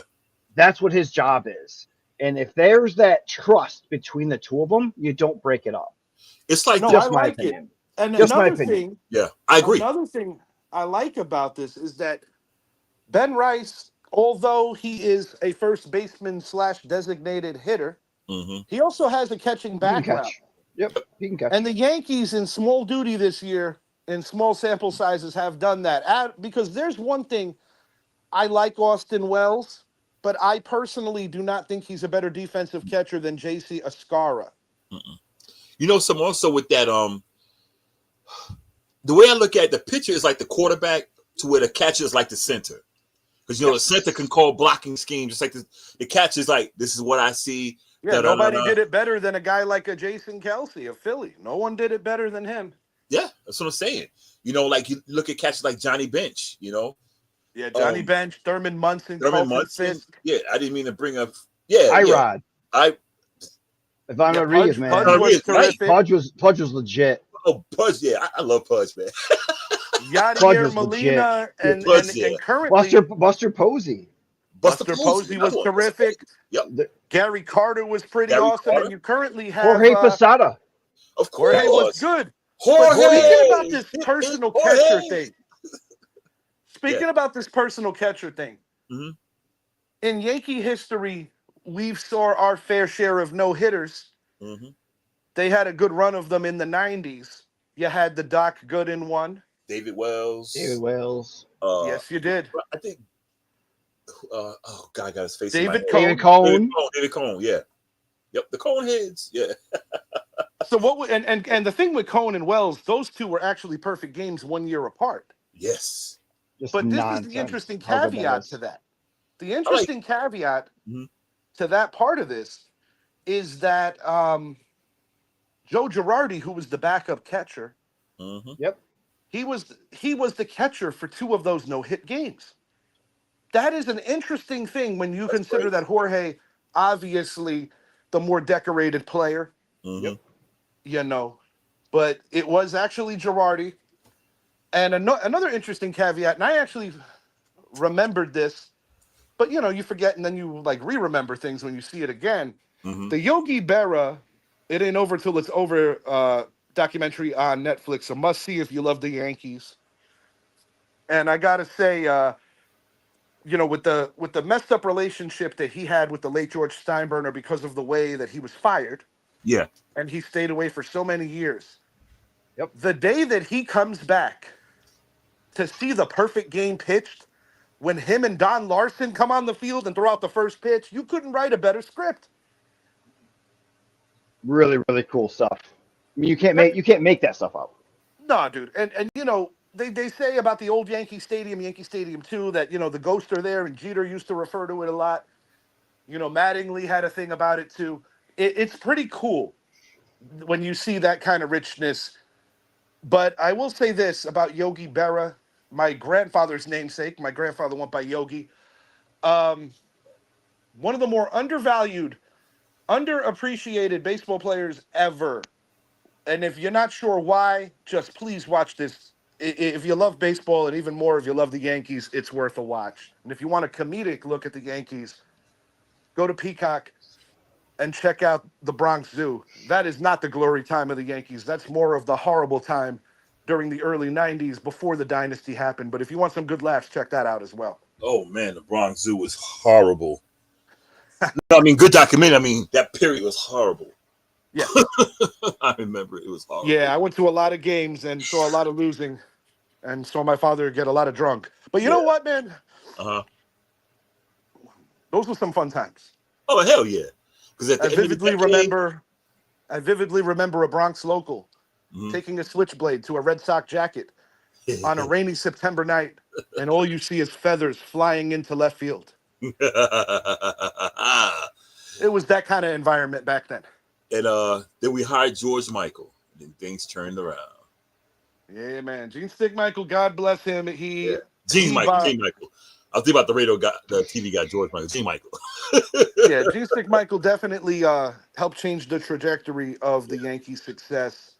That's what his job is. And if there's that trust between the two of them, you don't break it up. It's like I just my like opinion. it. And Just my another opinion. thing, Yeah, I agree. Another thing I like about this is that Ben Rice, although he is a first baseman / designated hitter, Mm-hmm. He also has a catching He can background. catch. Yep, he can catch. And the Yankees in small duty this year, in small sample sizes, have done that. Because there's one thing, I like Austin Wells, but I personally do not think he's a better defensive catcher than J.C. Ascara. Mm-mm. You know, some also with that, the way I look at it, the pitcher is like the quarterback to where the catcher is like the center. Because, you know, the center can call blocking schemes. Just like the catcher is like, this is what I see. Yeah, nobody did it better than a guy like a Jason Kelsey of Philly. No one did it better than him. Yeah, that's what I'm saying. You know, like you look at catchers like Johnny Bench, you know. Yeah, Johnny Bench, Thurman Munson, Carlton Fisk. Yeah, I didn't mean to bring up. Yeah, Irod. Ivan Yeah, Rodriguez, Pudge man. was terrific. Pudge was legit. Oh, Pudge, yeah, I love Pudge, man. Yadier Molina and currently Buster Posey. Buster Posey was terrific. Yep. Gary Carter was pretty awesome, and you currently have Jorge Posada. Of course, Jorge was good. Jorge. Speaking about this personal catcher thing. Speaking about this personal catcher thing. Mm-hmm. In Yankee history, we've saw our fair share of no-hitters. Mm-hmm. They had a good run of them in the 90s. You had the Doc Gooden one. David Wells. Yes, you did. I think. Oh God, I got his face. David Cone. David Cone. Yeah. Yep. The Cone heads. Yeah. So what? And the thing with Cone and Wells, those two were actually perfect games 1 year apart. Yes. But this is the interesting caveat to that. The interesting caveat to that part of this is that Joe Girardi, who was the backup catcher, yep, he was the catcher for two of those no-hit games. That is an interesting thing when you consider that Jorge, obviously the more decorated player, you know, but it was actually Girardi. And another interesting caveat, and I actually remembered this, but, you know, you forget and then you, like, re-remember things when you see it again. The Yogi Berra, It Ain't Over Till It's Over documentary on Netflix, a must-see if you love the Yankees. And I got to say, you know, with the messed up relationship that he had with the late George Steinbrenner because of the way that he was fired. Yeah. And he stayed away for so many years. Yep. The day that he comes back to see the perfect game pitched, when him and Don Larson come on the field and throw out the first pitch, you couldn't write a better script. Really, really cool stuff. I mean, you can't make that stuff up. No, dude. And you know, they say about the old Yankee Stadium 2, that, you know, the ghosts are there, and Jeter used to refer to it a lot. You know, Mattingly had a thing about it too. It's pretty cool when you see that kind of richness. But I will say this about Yogi Berra, my grandfather's namesake. My grandfather went by Yogi. One of the more undervalued, underappreciated baseball players ever. And if you're not sure why, just please watch this. If you love baseball, and even more if you love the Yankees, it's worth a watch. And if you want a comedic look at the Yankees, go to Peacock and check out the Bronx Zoo. That is not the glory time of the Yankees. That's more of the horrible time during the early 90s before the dynasty happened. But if you want some good laughs, check that out as well. Oh, man, the Bronx Zoo was horrible. No, I mean, good documentary. I mean, that period was horrible. Yeah. I remember it was horrible. Yeah, I went to a lot of games and saw a lot of losing and saw my father get a lot of drunk. But you know what, man? Those were some fun times. Oh, hell yeah. I vividly remember a Bronx local taking a switchblade to a Red Sox jacket on a rainy September night, and all you see is feathers flying into left field. It was that kind of environment back then. And then we hired George Michael, and then things turned around. Yeah, man. Gene Stickmichael, God bless him. Gene Michael. I was thinking about the TV guy, George Michael. Gene Michael. Yeah, Gene Stickmichael definitely helped change the trajectory of the Yankees' success.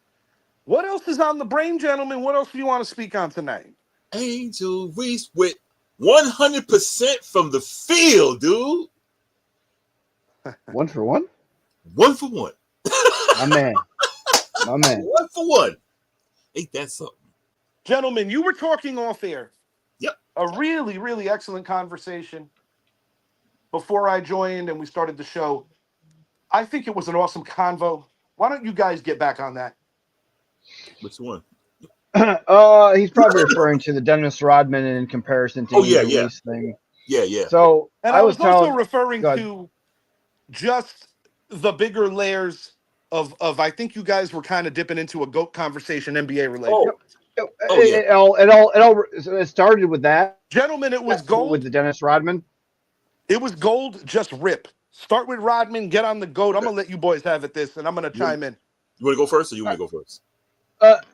What else is on the brain, gentlemen? What else do you want to speak on tonight? Angel Reese with 100% from the field, dude. 1 for 1? 1 for 1. My man. 1 for 1. Ain't that something? Gentlemen, you were talking off air. Yep. A really, really excellent conversation before I joined and we started the show I think it was an awesome convo. Why don't you guys get back on that? Which one? He's probably referring to the Dennis Rodman in comparison to Oh yeah, Angel yeah, Reese thing. yeah. So And I I was was also telling, referring God, to just the bigger layers of I think you guys were kind of dipping into a GOAT conversation, NBA related. Oh, yep, it, oh yeah. it started with that Gentlemen, it was with the gold. Dennis Rodman. It was gold, just rip. Start with Rodman, get on the GOAT. I'm Okay. gonna let you boys have it this, and I'm gonna You want, chime in. you want to go first, or you want me to go first?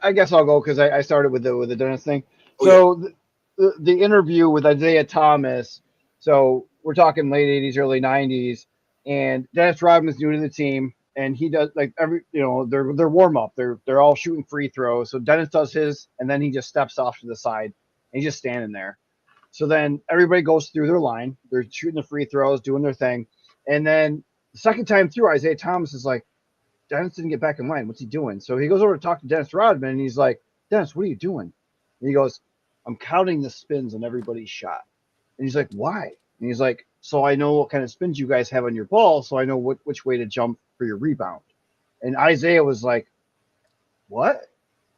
I guess I'll go because I started with the Dennis thing. Oh yeah, So the interview with Isaiah Thomas. So we're talking late '80s, early '90s, and Dennis Rodman's new to the team, and he does like every their warm up. They're all shooting free throws. So Dennis does his, and then he just steps off to the side, and he's just standing there. So then everybody goes through their line. They're shooting the free throws, doing their thing, and then the second time through, Isaiah Thomas is like, Dennis didn't get back in line. What's he doing? So he goes over to talk to Dennis Rodman, and he's like, Dennis, what are you doing? And he goes, I'm counting the spins on everybody's shot. And he's like, why? And he's like, so I know what kind of spins you guys have on your ball, so I know which way to jump for your rebound. And Isaiah was like, what?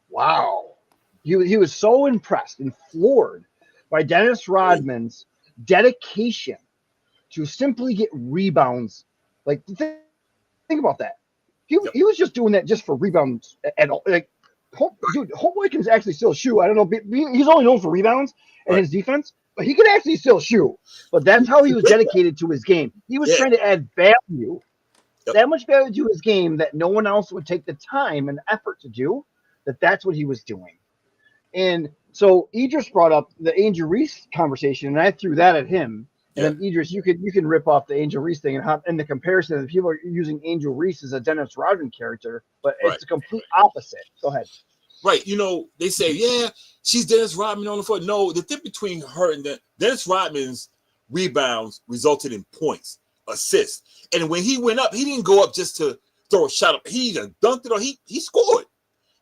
Wow. He was so impressed and floored by Dennis Rodman's dedication to simply get rebounds. Like, think about that. yep, He was just doing that just for rebounds at all. Like, Homeboy can actually still shoot. I don't know. He's only known for rebounds and right. his defense, but he can actually still shoot. But that's how he was dedicated to his game. He was Yeah, trying to add value, yep. that much value to his game that no one else would take the time and effort to do. That's what he was doing. And so Idris brought up the Angel Reese conversation, and I threw that at him. And Yeah, then Idris, you can rip off the Angel Reese thing and the comparison that people are using Angel Reese as a Dennis Rodman character, but right, it's the complete opposite. Go ahead. right. They say, yeah, she's Dennis Rodman on the floor. No, the difference between her and Dennis Rodman's rebounds resulted in points, assists, and when he went up, he didn't go up just to throw a shot up. He either dunked it or he scored.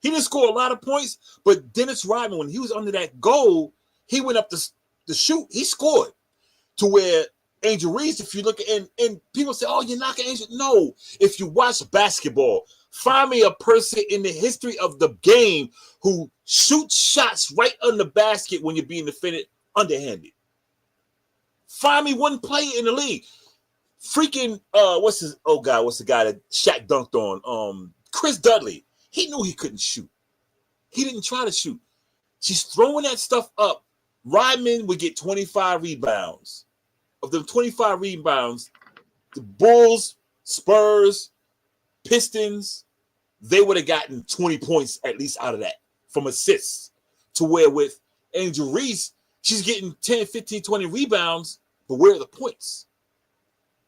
He didn't score a lot of points, but Dennis Rodman, when he was under that goal, he went up to shoot. He scored. To where Angel Reese, if you look at and people say, oh, you're knocking Angel. No, if you watch basketball, find me a person in the history of the game who shoots shots right on the basket when you're being defended underhanded. Find me one player in the league. Freaking what's the guy that Shaq dunked on? Chris Dudley. He knew he couldn't shoot. He didn't try to shoot. She's throwing that stuff up. Rodman would get 25 rebounds. Of the 25 rebounds, the Bulls, Spurs, Pistons, they would have gotten 20 points at least out of that from assists. To where with Angel Reese, she's getting 10, 15, 20 rebounds, but where are the points?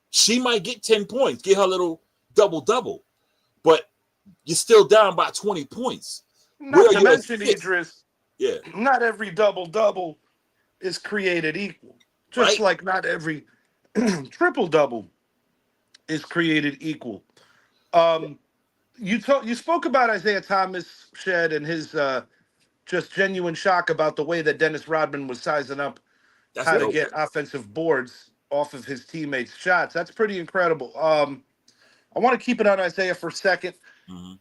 She might get 10 points, get her little double-double, but you're still down by 20 points. Where Not are to your mention, assists? Idris, Yeah, not every double-double is created equal. Just right? like not every triple-double is created equal. Um, you spoke about Isaiah Thomas, Shed, and his just genuine shock about the way that Dennis Rodman was sizing up That's how to dope. get offensive boards off of his teammates' shots. That's pretty incredible. I want to keep it on Isaiah for a second. Mm-hmm.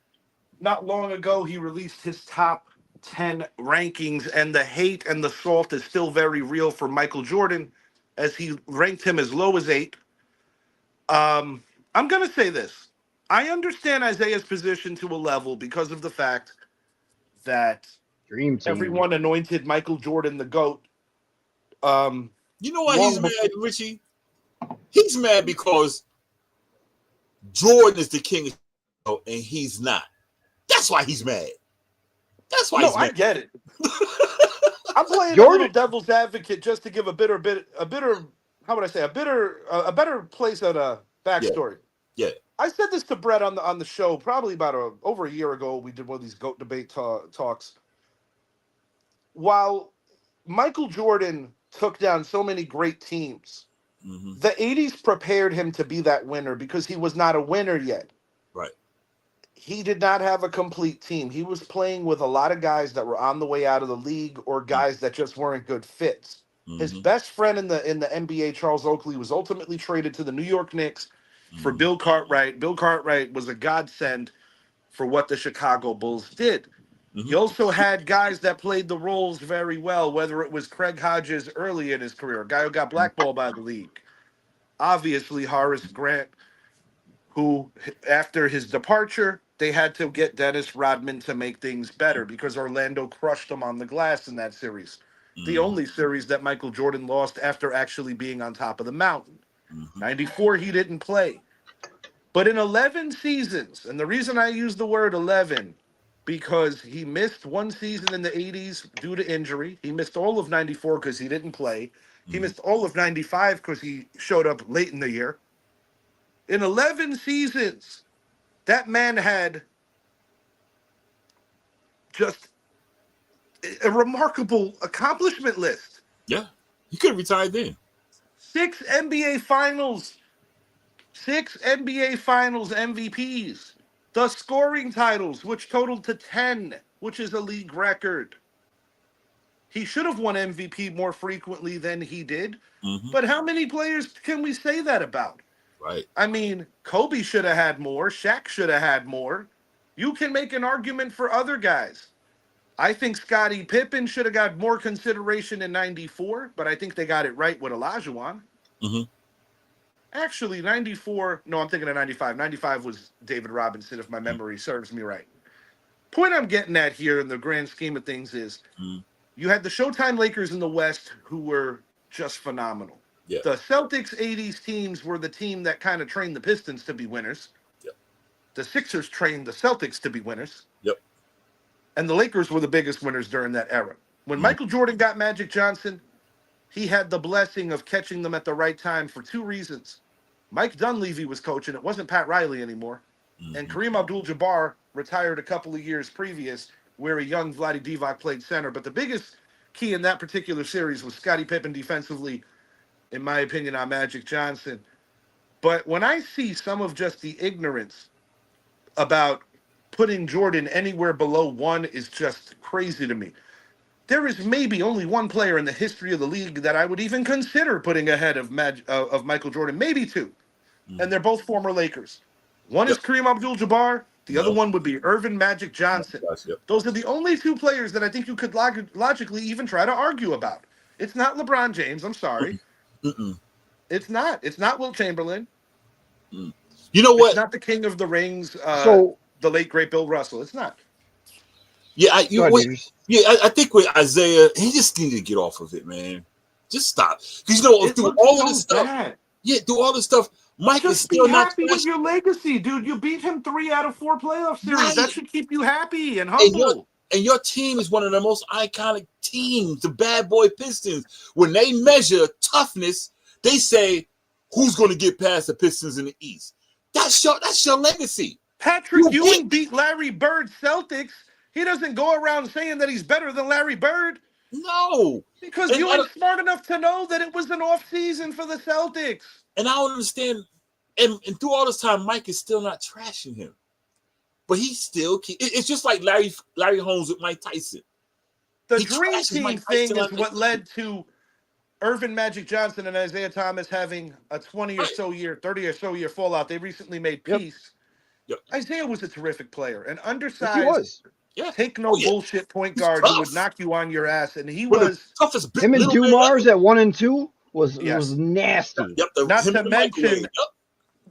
Not long ago, he released his top 10 rankings, and the hate and the salt is still very real for Michael Jordan, as he ranked him as low as 8. I'm going to say this. I understand Isaiah's position to a level because of the fact that Dream team. everyone anointed Michael Jordan the GOAT. Um, You know why he's long mad, before, Richie? He's mad because Jordan is the king of and he's not. That's why he's mad. That's why no, he's I mad. get it. I'm playing a little Jordan. devil's advocate just to give a bitter, how would I say, a better place at a Yeah, backstory. yeah. I said this to Brett on the show probably about over a year ago. We did one of these GOAT debate talks. While Michael Jordan took down so many great teams, Mm-hmm. the 80s prepared him to be that winner because he was not a winner yet. Right. He did not have a complete team. He was playing with a lot of guys that were on the way out of the league or guys that just weren't good fits. His Mm-hmm. best friend in the NBA, Charles Oakley, was ultimately traded to the New York Knicks. for Bill Cartwright. Bill Cartwright was a godsend for what the Chicago Bulls did. Mm-hmm. You also had guys that played the roles very well, whether it was Craig Hodges early in his career, a guy who got blackballed by the league. Obviously, Horace Grant, who, after his departure, they had to get Dennis Rodman to make things better because Orlando crushed them on the glass in that series. The Mm-hmm. only series that Michael Jordan lost after actually being on top of the mountain. Mm-hmm. 94, he didn't play. But in 11 seasons, and the reason I use the word 11, because he missed one season in the 80s due to injury. He missed all of 94 because he didn't play. He Mm-hmm. missed all of 95 because he showed up late in the year. In 11 seasons, that man had just a remarkable accomplishment list. Yeah, he could have retired then. 6 NBA Finals MVPs. The scoring titles, which totaled to 10, which is a league record. He should have won MVP more frequently than he did. Mm-hmm. But how many players can we say that about? Right. I mean, Kobe should have had more. Shaq should have had more. You can make an argument for other guys. I think Scottie Pippen should have got more consideration in 94, but I think they got it right with Olajuwon. Mm-hmm. Actually, 94, no, I'm thinking of 95. 95 was David Robinson, if my Mm-hmm. memory serves me right. Point I'm getting at here in the grand scheme of things is you had the Showtime Lakers in the West who were just phenomenal. Yeah. The Celtics 80s teams were the team that kind of trained the Pistons to be winners. Yep. The Sixers trained the Celtics to be winners. Yep. And the Lakers were the biggest winners during that era. When Michael Jordan got Magic Johnson, he had the blessing of catching them at the right time for two reasons. Mike Dunleavy was coaching. It wasn't Pat Riley anymore. Mm-hmm. And Kareem Abdul-Jabbar retired a couple of years previous where a young Vlade Divac played center. But the biggest key in that particular series was Scottie Pippen defensively, in my opinion, on Magic Johnson. But when I see some of just the ignorance about putting Jordan anywhere below 1 is just crazy to me. There is maybe only one player in the history of the league that I would even consider putting ahead of Michael Jordan, maybe 2. And they're both former Lakers. One is Kareem Abdul-Jabbar. The other one would be Irvin Magic Johnson. Yep. Those are the only 2 players that I think you could logically even try to argue about. It's not LeBron James. I'm sorry. Mm-mm. It's not. It's not Wilt Chamberlain. You know what? It's not the King of the Rings, So the late, great Bill Russell. It's not. Yeah, go ahead, Beavers. I think with Isaiah, he just needed to get off of it, man. Just stop. Because through all of this stuff, through all this stuff, Mike is Just be still not happy with your legacy, dude. You beat him 3 out of 4 playoff series. Right. That should keep you happy and And humble. your team is one of the most iconic teams, the Bad Boy Pistons. When they measure toughness, they say, who's going to get past the Pistons in the East? That's your legacy. Patrick Ewing beat Larry Bird Celtics. He doesn't go around saying that he's better than Larry Bird. No. Because you ain't smart enough to know that it was an off season for the Celtics. And I don't understand. And through all this time, Mike is still not trashing him. But he still it's just like Larry Holmes with Mike Tyson. The Dream Team thing is what led to Irvin Magic Johnson and Isaiah Thomas having a 20 or so year, 30 or so year fallout. They recently made peace. Yep. Isaiah was a terrific player, an undersized, he was. take no bullshit point guard who would knock you on your ass, and he was toughest. Him and Dumars at 1 and 2 was nasty. Yep. Not to mention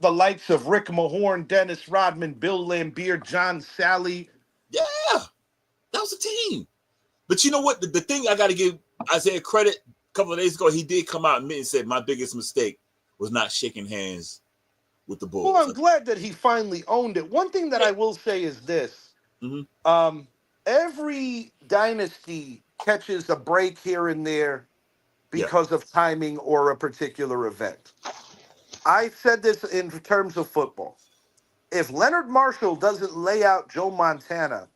the likes of Rick Mahorn, Dennis Rodman, Bill Laimbeer, John Sally. Yeah, that was a team. But you know what? The thing I got to give Isaiah credit. A couple of days ago, he did come out and admit and said, my biggest mistake was not shaking hands with the Bulls. Well, I'm glad that he finally owned it. One thing that I will say is this. Every dynasty catches a break here and there because of timing or a particular event. I said this in terms of football. If Leonard Marshall doesn't lay out Joe Montana,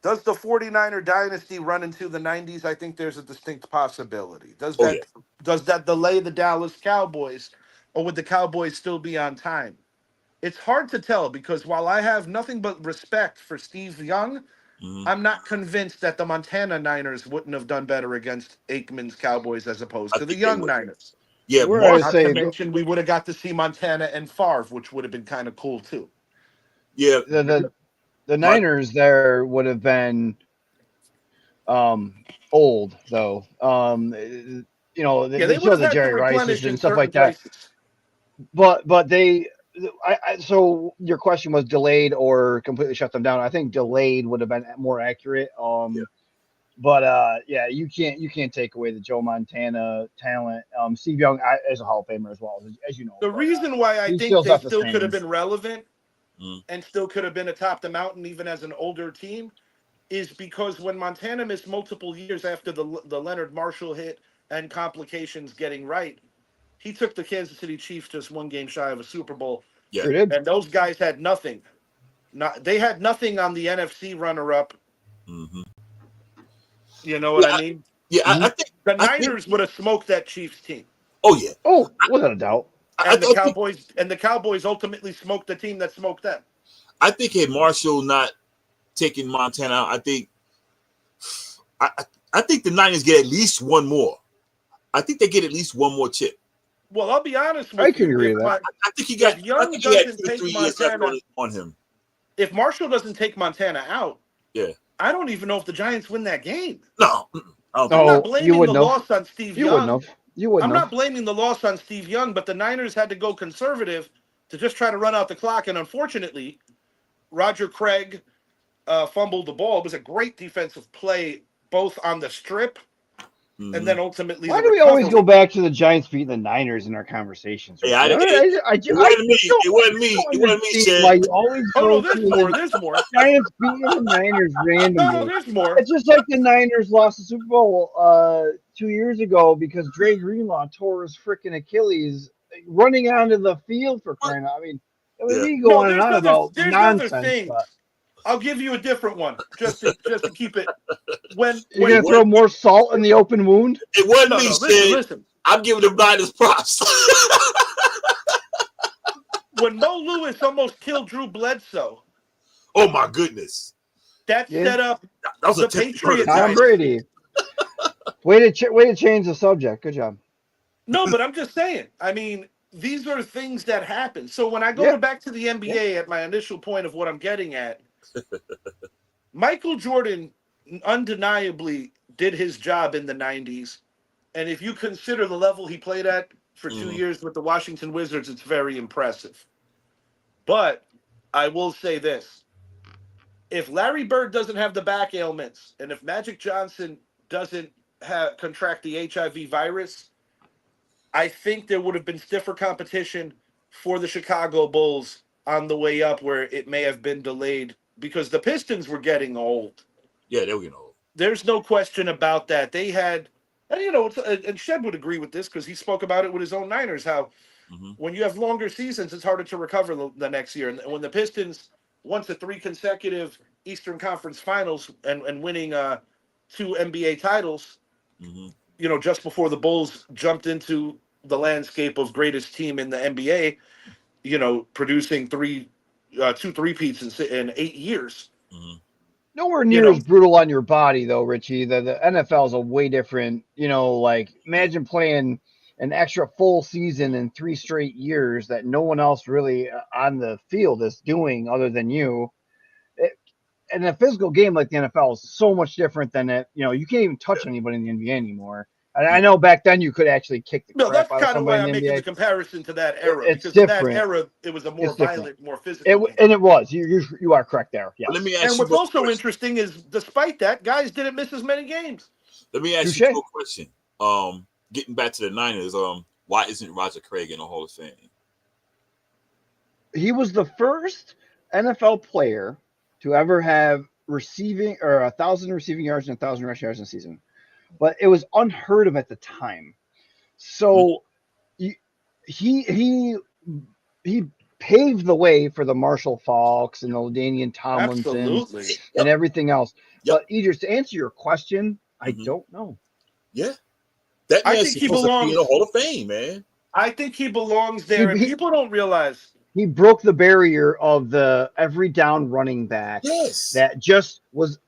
does the 49er dynasty run into the 90s? I think there's a distinct possibility. Does that delay the Dallas Cowboys, or would the Cowboys still be on time? It's hard to tell because while I have nothing but respect for Steve Young, I'm not convinced that the Montana Niners wouldn't have done better against Aikman's Cowboys as opposed to the Young Niners. Yeah, Where I would Not to say mention, we would have got to see Montana and Favre, which would have been kind of cool too. yeah. the My, Niners there would have been old though. Yeah, They they would still have the had to Jerry Rices replenish in and stuff certain like that. places. But so your question was delayed or completely shut them down. I think delayed would have been more accurate. yeah, But yeah, you can't take away the Joe Montana talent. Steve Young is a Hall of Famer as well, as you know. The But reason why I he think still's they not the still could have same. been relevant mm, and still could have been atop the mountain even as an older team is because when Montana missed multiple years after the Leonard Marshall hit and complications getting right, he took the Kansas City Chiefs just one game shy of a Super Bowl, yeah. Sure did. and those guys had nothing. They had nothing on the NFC runner-up. Mm-hmm. You know what Yeah, I mean? yeah. Mhm. The I think. Niners would have smoked that Chiefs team, Oh yeah. Oh, without a doubt. I, and the I think. Cowboys ultimately smoked the team that smoked them. I think had Marshall not taken Montana out, I, I I think the Niners get at least one more. I think they get at least one more chip. Well, I'll be honest I with can you. agree with that. I think he got. If I Young think he had doesn't 2 to take 3 years left Montana, on him. if Marshall doesn't take Montana out, Yeah. I don't even know if the Giants win that game. No. I don't think. I'm not No, you blaming the wouldn't have. loss on Steve You wouldn't Young. have. You wouldn't I'm have. not blaming the loss on Steve Young, but the Niners had to go conservative to just try to run out the clock. And unfortunately, Roger Craig fumbled the ball. It was a great defensive play, both on the strip and then ultimately Why the do we always go recovery. back to the Giants beating the Niners in our conversations? Hey, Richie? it wasn't me. don't It wasn't me. It wasn't me, understand Shed. why you always Oh, go no, to there's more. the There's more. Giants beating the Niners No, randomly. there's more. It's just like the Niners lost the Super Bowl 2 years ago because Dre Greenlaw tore his freaking Achilles running onto the field for crying out. I mean, Yeah. we go No, on and on about there's other nonsense, things. but I'll give you a different one just to keep it. When you're It gonna throw wasn't, more salt in the open wound. it wasn't no, me, Shed. listen. I'm giving the Niners props. When Mo Lewis almost killed Drew Bledsoe, Oh my goodness. that Yeah. set up That was a the Tefty Patriot Burger. Tom dynasty. Brady. Way to change the subject. Good job. No, but I'm just saying. I mean, these are things that happen. So when I go Yeah. back to the NBA at my initial point of what I'm getting at, Michael Jordan undeniably did his job in the 90s. And if you consider the level he played at for 2 years with the Washington Wizards, it's very impressive. But I will say this. If Larry Bird doesn't have the back ailments, and if Magic Johnson doesn't contract the HIV virus, I think there would have been stiffer competition for the Chicago Bulls on the way up, where it may have been delayed because the Pistons were getting old. Yeah, they were getting old. There's no question about that. They had, and and Shed would agree with this because he spoke about it with his own Niners, how when you have longer seasons, it's harder to recover the next year. And when the Pistons won to 3 consecutive Eastern Conference Finals and winning 2 NBA titles, just before the Bulls jumped into the landscape of greatest team in the NBA, producing 2 three-peats in 8 years. Nowhere near as brutal on your body though, Richie. The NFL is a way different. Like imagine playing an extra full season in 3 straight years that no one else really on the field is doing other than you. And a physical game like the NFL is so much different than it. You can't even touch anybody in the NBA anymore. And I know back then you could actually kick the No, crap that's out of kind of somebody why in I'm the making the NBA. comparison to that era, It's because in that different. era it was a more It's different. violent, more physical game. And it was. You are correct there. Yes. Let me ask And you what's both a also question. interesting is, despite that, guys didn't miss as many games. Let me ask Touche. you a question. Getting back to the Niners, why isn't Roger Craig in the Hall of Fame? He was the first NFL player to ever have receiving or 1,000 receiving yards and 1,000 rush yards in a season, but it was unheard of at the time. So he paved the way for the Marshall Falks and the LaDainian Tomlinsons Absolutely. and everything else. Yep. But Idris, to answer your question, I don't know. Yeah. That I man's think he supposed to be in belongs. the Hall of Fame, man. I think he belongs there, and people don't realize. He broke the barrier of the every down running back Yes. that just was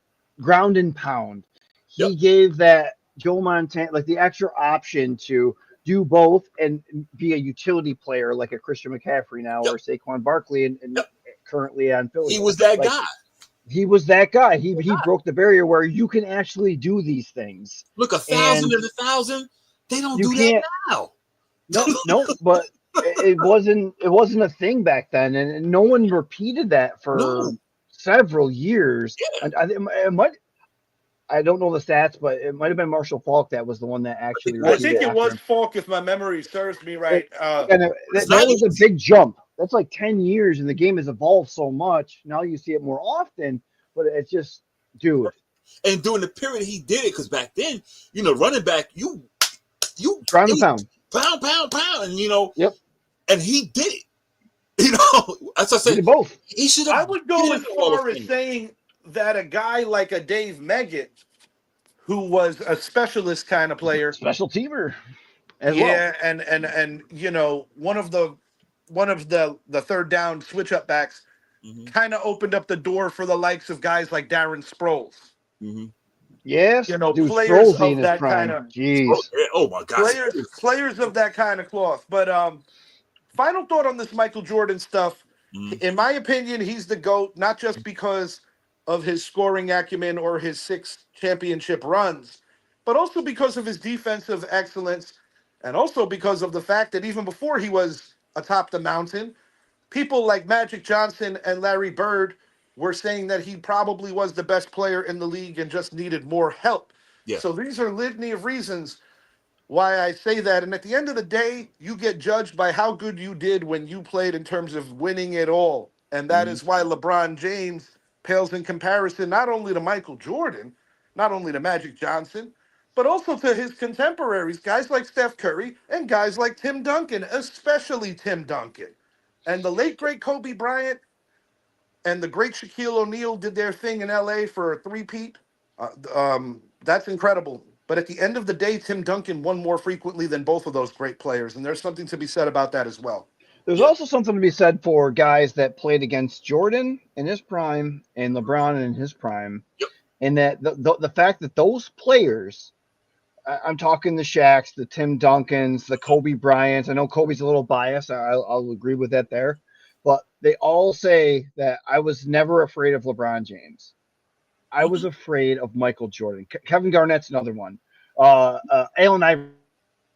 ground and pound. He Yep. gave that Joe Montana like the extra option to do both and be a utility player like a Christian McCaffrey now Yep. or Saquon Barkley and Yep. currently on Philly. He was that Like, guy. He was that guy. He broke the barrier where you can actually do these things. Look, 1,000 and 1,000. They don't You do can't. that now. No, but it wasn't a thing back then, and no one repeated that for No. several years. Yeah. And it might. I don't know the stats, but it might have been Marshall Falk that was the one that actually. I repeated think it after was him. Falk, if my memory serves me right. And that was a big jump. That's like 10 years, and the game has evolved so much. Now you see it more often, but it's just, dude. And during the period he did it, because back then, running back, you Ground and pound, and Yep. and he did it. As I He said, did both. he should have. I would go as far as saying that a guy like a Dave Meggett, who was a specialist kind of player, Special teamer. As well. and one of the third down switch up backs kind of opened up the door for the likes of guys like Darren Sproles. Mm-hmm. Yes, dude, Players Sproles in of his that prime. kind of Jeez. Oh my gosh. players of that kind of cloth. But final thought on this Michael Jordan stuff. In my opinion, he's the GOAT, not just because of his scoring acumen or his 6 championship runs, but also because of his defensive excellence, and also because of the fact that even before he was atop the mountain, people like Magic Johnson and Larry Bird were saying that he probably was the best player in the league and just needed more help. Yeah. So these are litany of reasons why I say that. And at the end of the day, you get judged by how good you did when you played in terms of winning it all. And that is why LeBron James pales in comparison not only to Michael Jordan, not only to Magic Johnson, but also to his contemporaries, guys like Steph Curry and guys like Tim Duncan, especially Tim Duncan. And the late, great Kobe Bryant and the great Shaquille O'Neal did their thing in LA for a three-peat. That's incredible. But at the end of the day, Tim Duncan won more frequently than both of those great players. And there's something to be said about that as well. There's also something to be said for guys that played against Jordan in his prime and LeBron in his prime. Yep. And that the fact that those players, I'm talking the Shaqs, the Tim Duncans, the Kobe Bryants. I know Kobe's a little biased. I'll agree with that there. But they all say that I was never afraid of LeBron James. I was afraid of Michael Jordan. Kevin Garnett's another one. Allen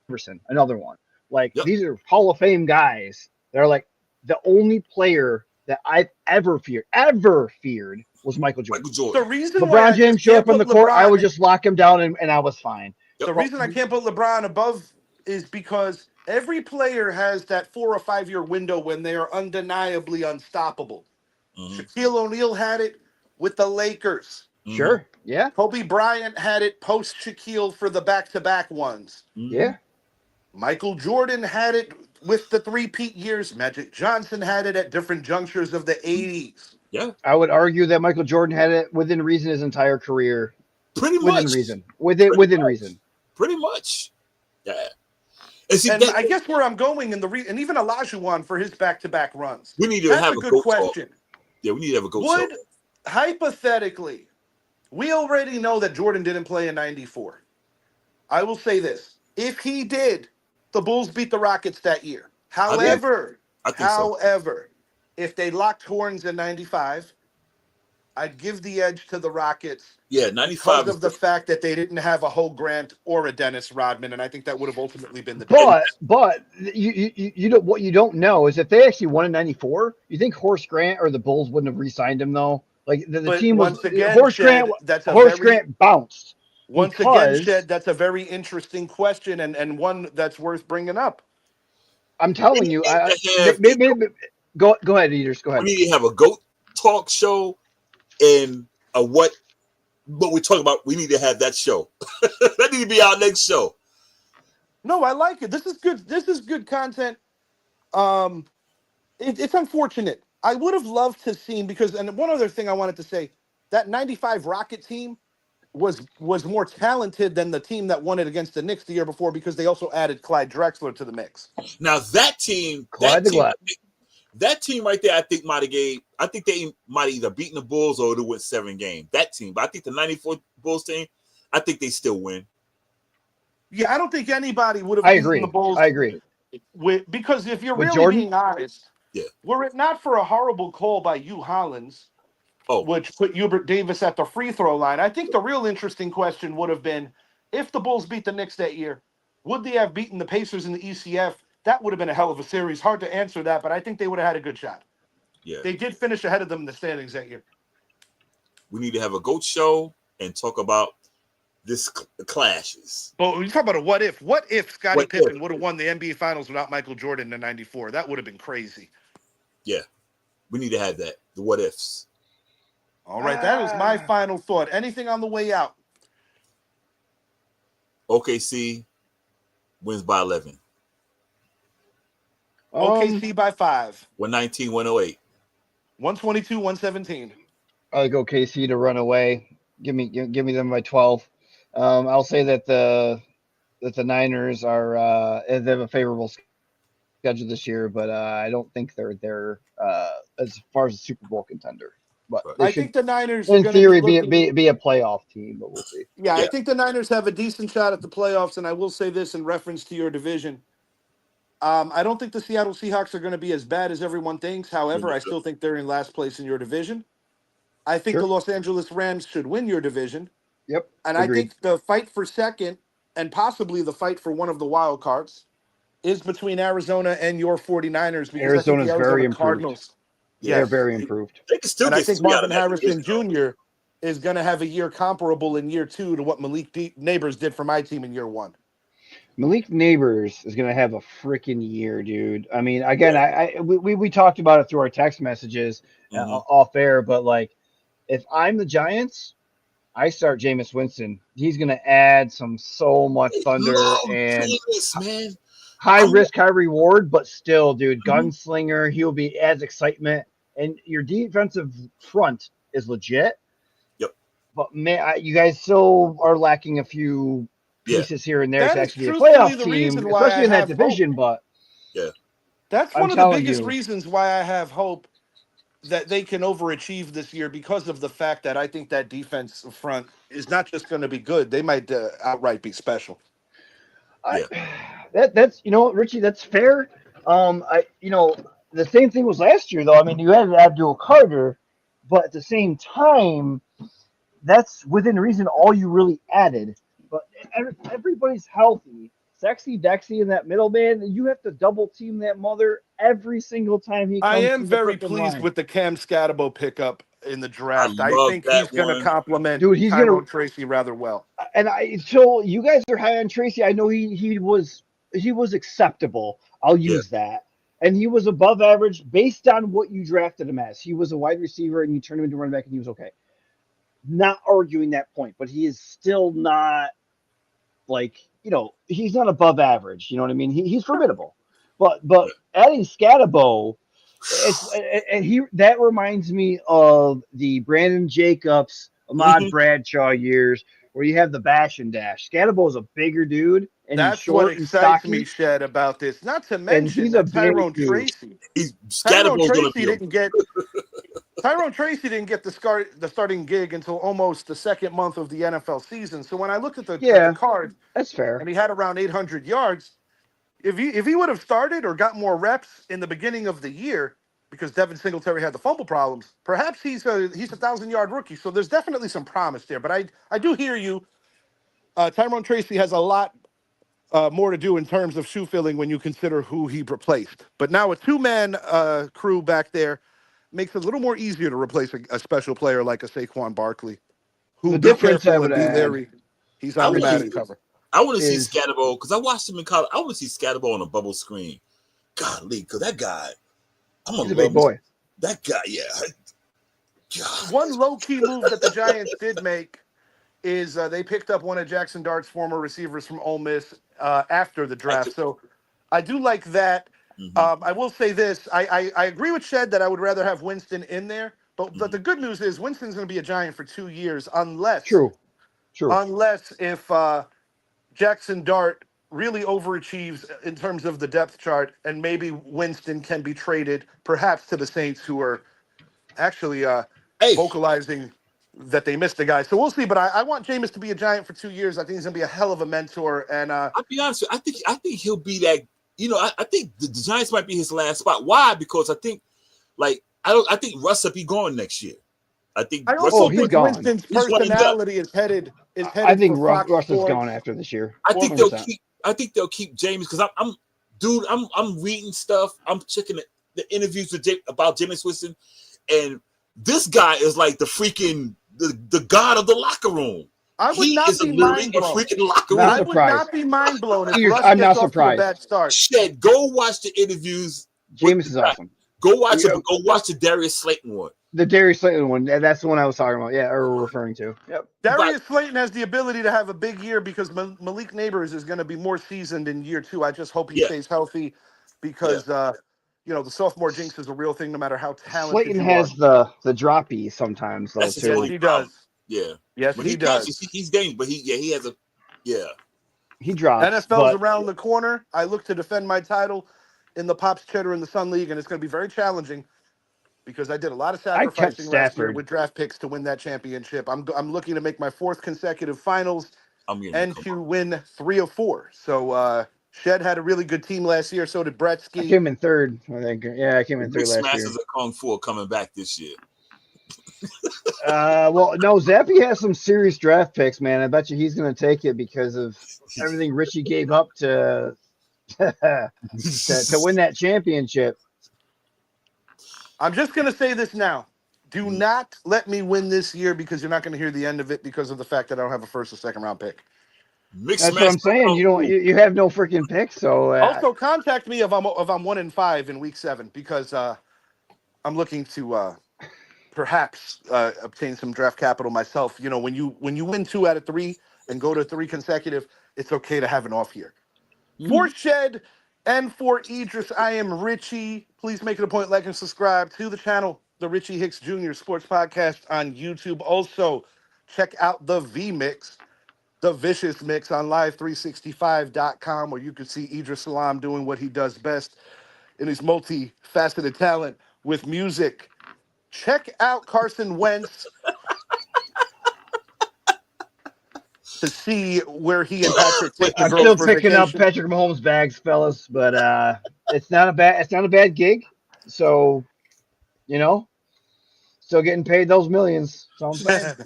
Iverson, another one. Like, these are Hall of Fame guys. They're like, the only player that I've ever feared was Michael Jordan. The reason LeBron James showed up on the court, I would just lock him down and I was fine. The reason I can't put LeBron above is because every player has that 4 or 5 year window when they are undeniably unstoppable. Shaquille O'Neal had it with the Lakers. Sure. Yeah. Kobe Bryant had it post Shaquille for the back-to-back ones. Yeah. Michael Jordan had it with the three-peat years. Magic Johnson had it at different junctures of the 80s. Yeah. I would argue that Michael Jordan had it within reason his entire career. Pretty within much. Reason. Within reason. Pretty much. Yeah. And I guess where I'm going and even Olajuwon for his back-to-back runs. We need to That's have a a good GOAT question. Talk. Yeah, we need to have a GOAT Would, talk. hypothetically, we already know that Jordan didn't play in 94. I will say this. If he did, the Bulls beat the Rockets that year. However, I think so. If they locked horns in 95, I'd give the edge to the Rockets. Yeah, 95 because of the fact that they didn't have a Ho Grant or a Dennis Rodman, and I think that would have ultimately been the difference. But you know what you don't know is if they actually won in 94, you think Horace Grant or the Bulls wouldn't have re-signed him though? Like the team was Grant bounced. Once again, Shed, that's a very interesting question and one that's worth bringing up. I'm telling you, go ahead, Eaters. Go ahead. We need to have a GOAT talk show and what we're talking about. We need to have that show. That need to be our next show. No, I like it. This is good. This is good content. It's unfortunate. I would have loved to see because, and one other thing I wanted to say, that 95 Rocket team was more talented than the team that won it against the Knicks the year before because they also added Clyde Drexler to the mix. Now that team right there, I think they might either beaten the Bulls or they win 7 games. That team, but I think the 94 Bulls team, I think they still win. Yeah, I don't think anybody would have I beaten the agree. Bulls I agree. because if you're With really Jordan, being honest, Yeah. were it not for a horrible call by Hugh Hollins, Oh, which put Hubert Davis at the free throw line, I think the real interesting question would have been if the Bulls beat the Knicks that year, would they have beaten the Pacers in the ECF? That would have been a hell of a series. Hard to answer that, but I think they would have had a good shot. yeah. They did finish ahead of them in the standings that year. We need to have a GOAT show and talk about this clashes. But when you talk about a what if? What if Scottie What if? Pippen would have won the NBA Finals without Michael Jordan in '94? That would have been crazy. Yeah. We need to have that. The what ifs. All right, that is my final thought. Anything on the way out? OKC wins by 11. OKC by 5. 119, 108. 122, 117. I like OKC to run away. Give me them by 12. I'll say that the Niners are they have a favorable schedule this year, but I don't think they're as far as a Super Bowl contender. But Right. they I should, think the Niners are in going to be theory, looking. be a playoff team. But we'll see. Yeah, Yeah. I think the Niners have a decent shot at the playoffs, and I will say this in reference to your division. I don't think the Seattle Seahawks are going to be as bad as everyone thinks. However, I still think they're in last place in your division. I think Sure. the Los Angeles Rams should win your division. Yep. And I Agreed. think the fight for second and possibly the fight for one of the wild cards is between Arizona and your 49ers because I think the Arizona's very Arizona improved. Cardinals. Yeah. They're Yes. very improved. They can still And I get think 3 out of Marvin that Harrison division. Jr. is going to have a year comparable in year 2 to what Malik Neighbors did for my team in year 1. Malik Neighbors is going to have a freaking year, dude. I mean, again, Yeah. we talked about it through our text messages off air, but like, if I'm the Giants, I start Jameis Winston. He's going to add so much thunder and Jameis, man. high risk, high reward, but still, dude, Mhm. gunslinger. He'll be adds excitement, and your defensive front is legit. Yep. But man, you guys still are lacking a few Yeah. pieces here and there That to is actually be a truthfully playoff the team, reason why especially I in that have division. hope. But Yeah. That's I'm one of the telling biggest you. reasons why I have hope that they can overachieve this year because of the fact that I think that defense front is not just going to be good; they might outright be special. That's Richie, that's fair. The same thing was last year though. I mean, you had Abdul Carter, but at the same time, that's within reason all you really added. But everybody's healthy. Sexy Dexy in that middle, man. You have to double team that mother every single time he I comes am to the very freaking pleased line. with the Cam Scatabo pickup in the I draft. I love think that he's going to one. complement Dude, he's Tyrone gonna Tracy rather well. and so you guys are high on Tracy. I know he was acceptable. I'll Yeah. use that. And he was above average based on what you drafted him as. He was a wide receiver and you turned him into running back and he was okay. Not arguing that point, but he is still not he's not above average. You know what I mean? He's formidable. But adding Scatabo, that reminds me of the Brandon Jacobs, Ahmad Mhm. Bradshaw years where you have the bash and dash. Scatabo is a bigger dude and he's That's what short and excites stocky, me, Shed, about this. Not to and mention he's a that big dude. Scatterbo's gonna be Tyrone Tracy didn't get the starting gig until almost the second month of the NFL season. So when I looked at the card That's fair. and he had around 800 yards, if he would have started or got more reps in the beginning of the year, because Devin Singletary had the fumble problems, perhaps he's a 1,000-yard rookie. So there's definitely some promise there. But I do hear you. Tyrone Tracy has a lot more to do in terms of shoe filling when you consider who he replaced. But now a two-man crew back there makes it a little more easier to replace a special player like a Saquon Barkley, who, The be difference I careful would and be add leery. He's on the Madden cover. I want to see is- Scatterbo because I watched him in college. I want to see Scatterbo on a bubble screen. Golly, because that guy, He's a big boy. That guy, yeah. God. One low-key move that the Giants did make is they picked up one of Jackson Dart's former receivers from Ole Miss after the draft. So I do like that. Mhm. I will say this. I agree with Shed that I would rather have Winston in there. But the good news is Winston's going to be a Giant for 2 years unless if Jackson Dart really overachieves in terms of the depth chart and maybe Winston can be traded perhaps to the Saints, who are actually vocalizing that they missed the guy. So we'll see. But I want Jameis to be a Giant for 2 years. I think he's going to be a hell of a mentor. And I'll be honest with you, I think he'll be that. I think the Giants might be his last spot. Why? Because I think Russ will be gone next year. I also he's think gone. Winston's personality is headed. I think for Fox Russ is Sports. gone after this year. I think 100%. they'll keep James because I'm reading stuff. I'm checking the interviews about Jameis Winston, and this guy is like the freaking the god of the locker room. I would not be mind blown. Freaking locker room. I would not be mind blown if Russ I'm gets not off to a surprised. bad start. Shed, go watch the interviews. Jameis is awesome. Go watch it. Go watch the Darius Slayton one. The Darius Slayton one. That's the one I was talking about. Yeah, or referring to. Yep. Darius Slayton has the ability to have a big year because Malik Neighbors is going to be more seasoned in year 2. I just hope he stays healthy because the sophomore jinx is a real thing no matter how talented Slayton has the droppy sometimes though too. Yes, he does. Yeah. Yes, when he does. He's dangerous, but he has a He drops. NFL's around the corner. I look to defend my title in the Pops Cheddar in the Sun League, and it's going to be very challenging because I did a lot of sacrificing last year with draft picks to win that championship. I'm looking to make my 4th consecutive finals and to win 3 of 4. So Shed had a really good team last year. So did Bretsky. I came in 3rd, I think. Yeah, I came in 3rd last year. Masters of Kung Fu are coming back this year. Well, no, Zappy has some serious draft picks, man. I bet you he's going to take it because of everything Richie gave up to win that championship. I'm just going to say this now. Do not let me win this year because you're not going to hear the end of it because of the fact that I don't have a 1st or 2nd round pick. That's what I'm saying. You have no freaking picks. So also contact me if I'm 1-5 in week 7 because I'm looking to perhaps obtain some draft capital myself. When you win 2 out of 3 and go to 3 consecutive, it's okay to have an off year. For Shed and for Idris, I am Richie. Please make it a point, like and subscribe to the channel, the Richie Hicks Jr. Sports Podcast on YouTube. Also, check out the V-Mix, the Vicious Mix on live365.com, where you can see Idris Salam doing what he does best in his multifaceted talent with music. Check out Carson Wentz to see where he and Patrick take the I'm girls still for picking up vacation. Patrick Mahomes' bags, fellas, but it's not a bad gig. So, still getting paid those millions. So I'm saying.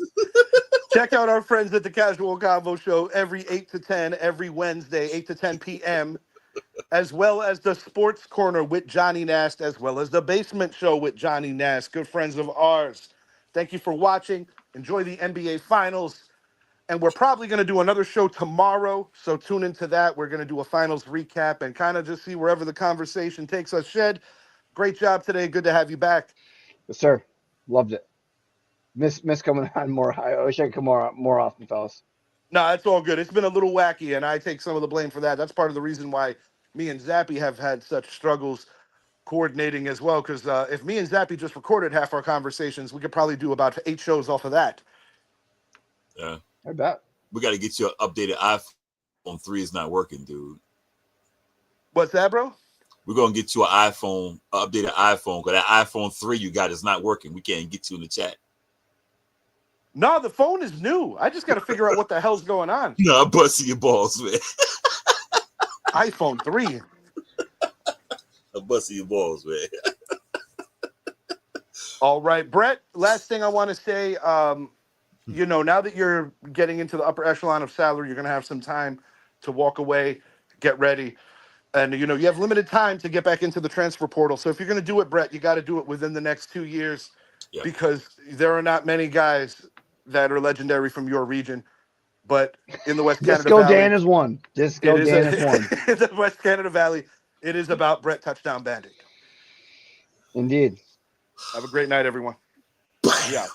Check out our friends at the Casual Convo Show every 8 to 10, every Wednesday, 8 to 10 p.m., as well as the Sports Corner with Johnny Nast, as well as the Basement Show with Johnny Nast, good friends of ours. Thank you for watching. Enjoy the NBA Finals. And we're probably going to do another show tomorrow, so tune into that. We're going to do a finals recap and kind of just see wherever the conversation takes us. Shed, great job today. Good to have you back. Yes, sir. Loved it. Miss coming on more. I wish I could come more often, fellas. No, it's all good. It's been a little wacky, and I take some of the blame for that. That's part of the reason why me and Zappy have had such struggles coordinating as well, because if me and Zappy just recorded half our conversations, we could probably do about 8 shows off of that. Yeah. I bet. We got to get you an updated iPhone 3 is not working, dude. What's that, bro? We're going to get you an updated iPhone, because that iPhone 3 you got is not working. We can't get you in the chat. No, the phone is new. I just got to figure out what the hell's going on. No, I'm busting your balls, man. iPhone 3. I'm busting your balls, man. All right, Brett, last thing I want to say, now that you're getting into the upper echelon of salary, you're going to have some time to walk away, get ready. And, you have limited time to get back into the transfer portal. So if you're going to do it, Brett, you got to do it within the next 2 years because there are not many guys that are legendary from your region. But in the West Canada Disco Valley. Dan is one. Disco Dan is one. In the West Canada Valley, it is about Brett Touchdown Bandit. Indeed. Have a great night, everyone. Yeah.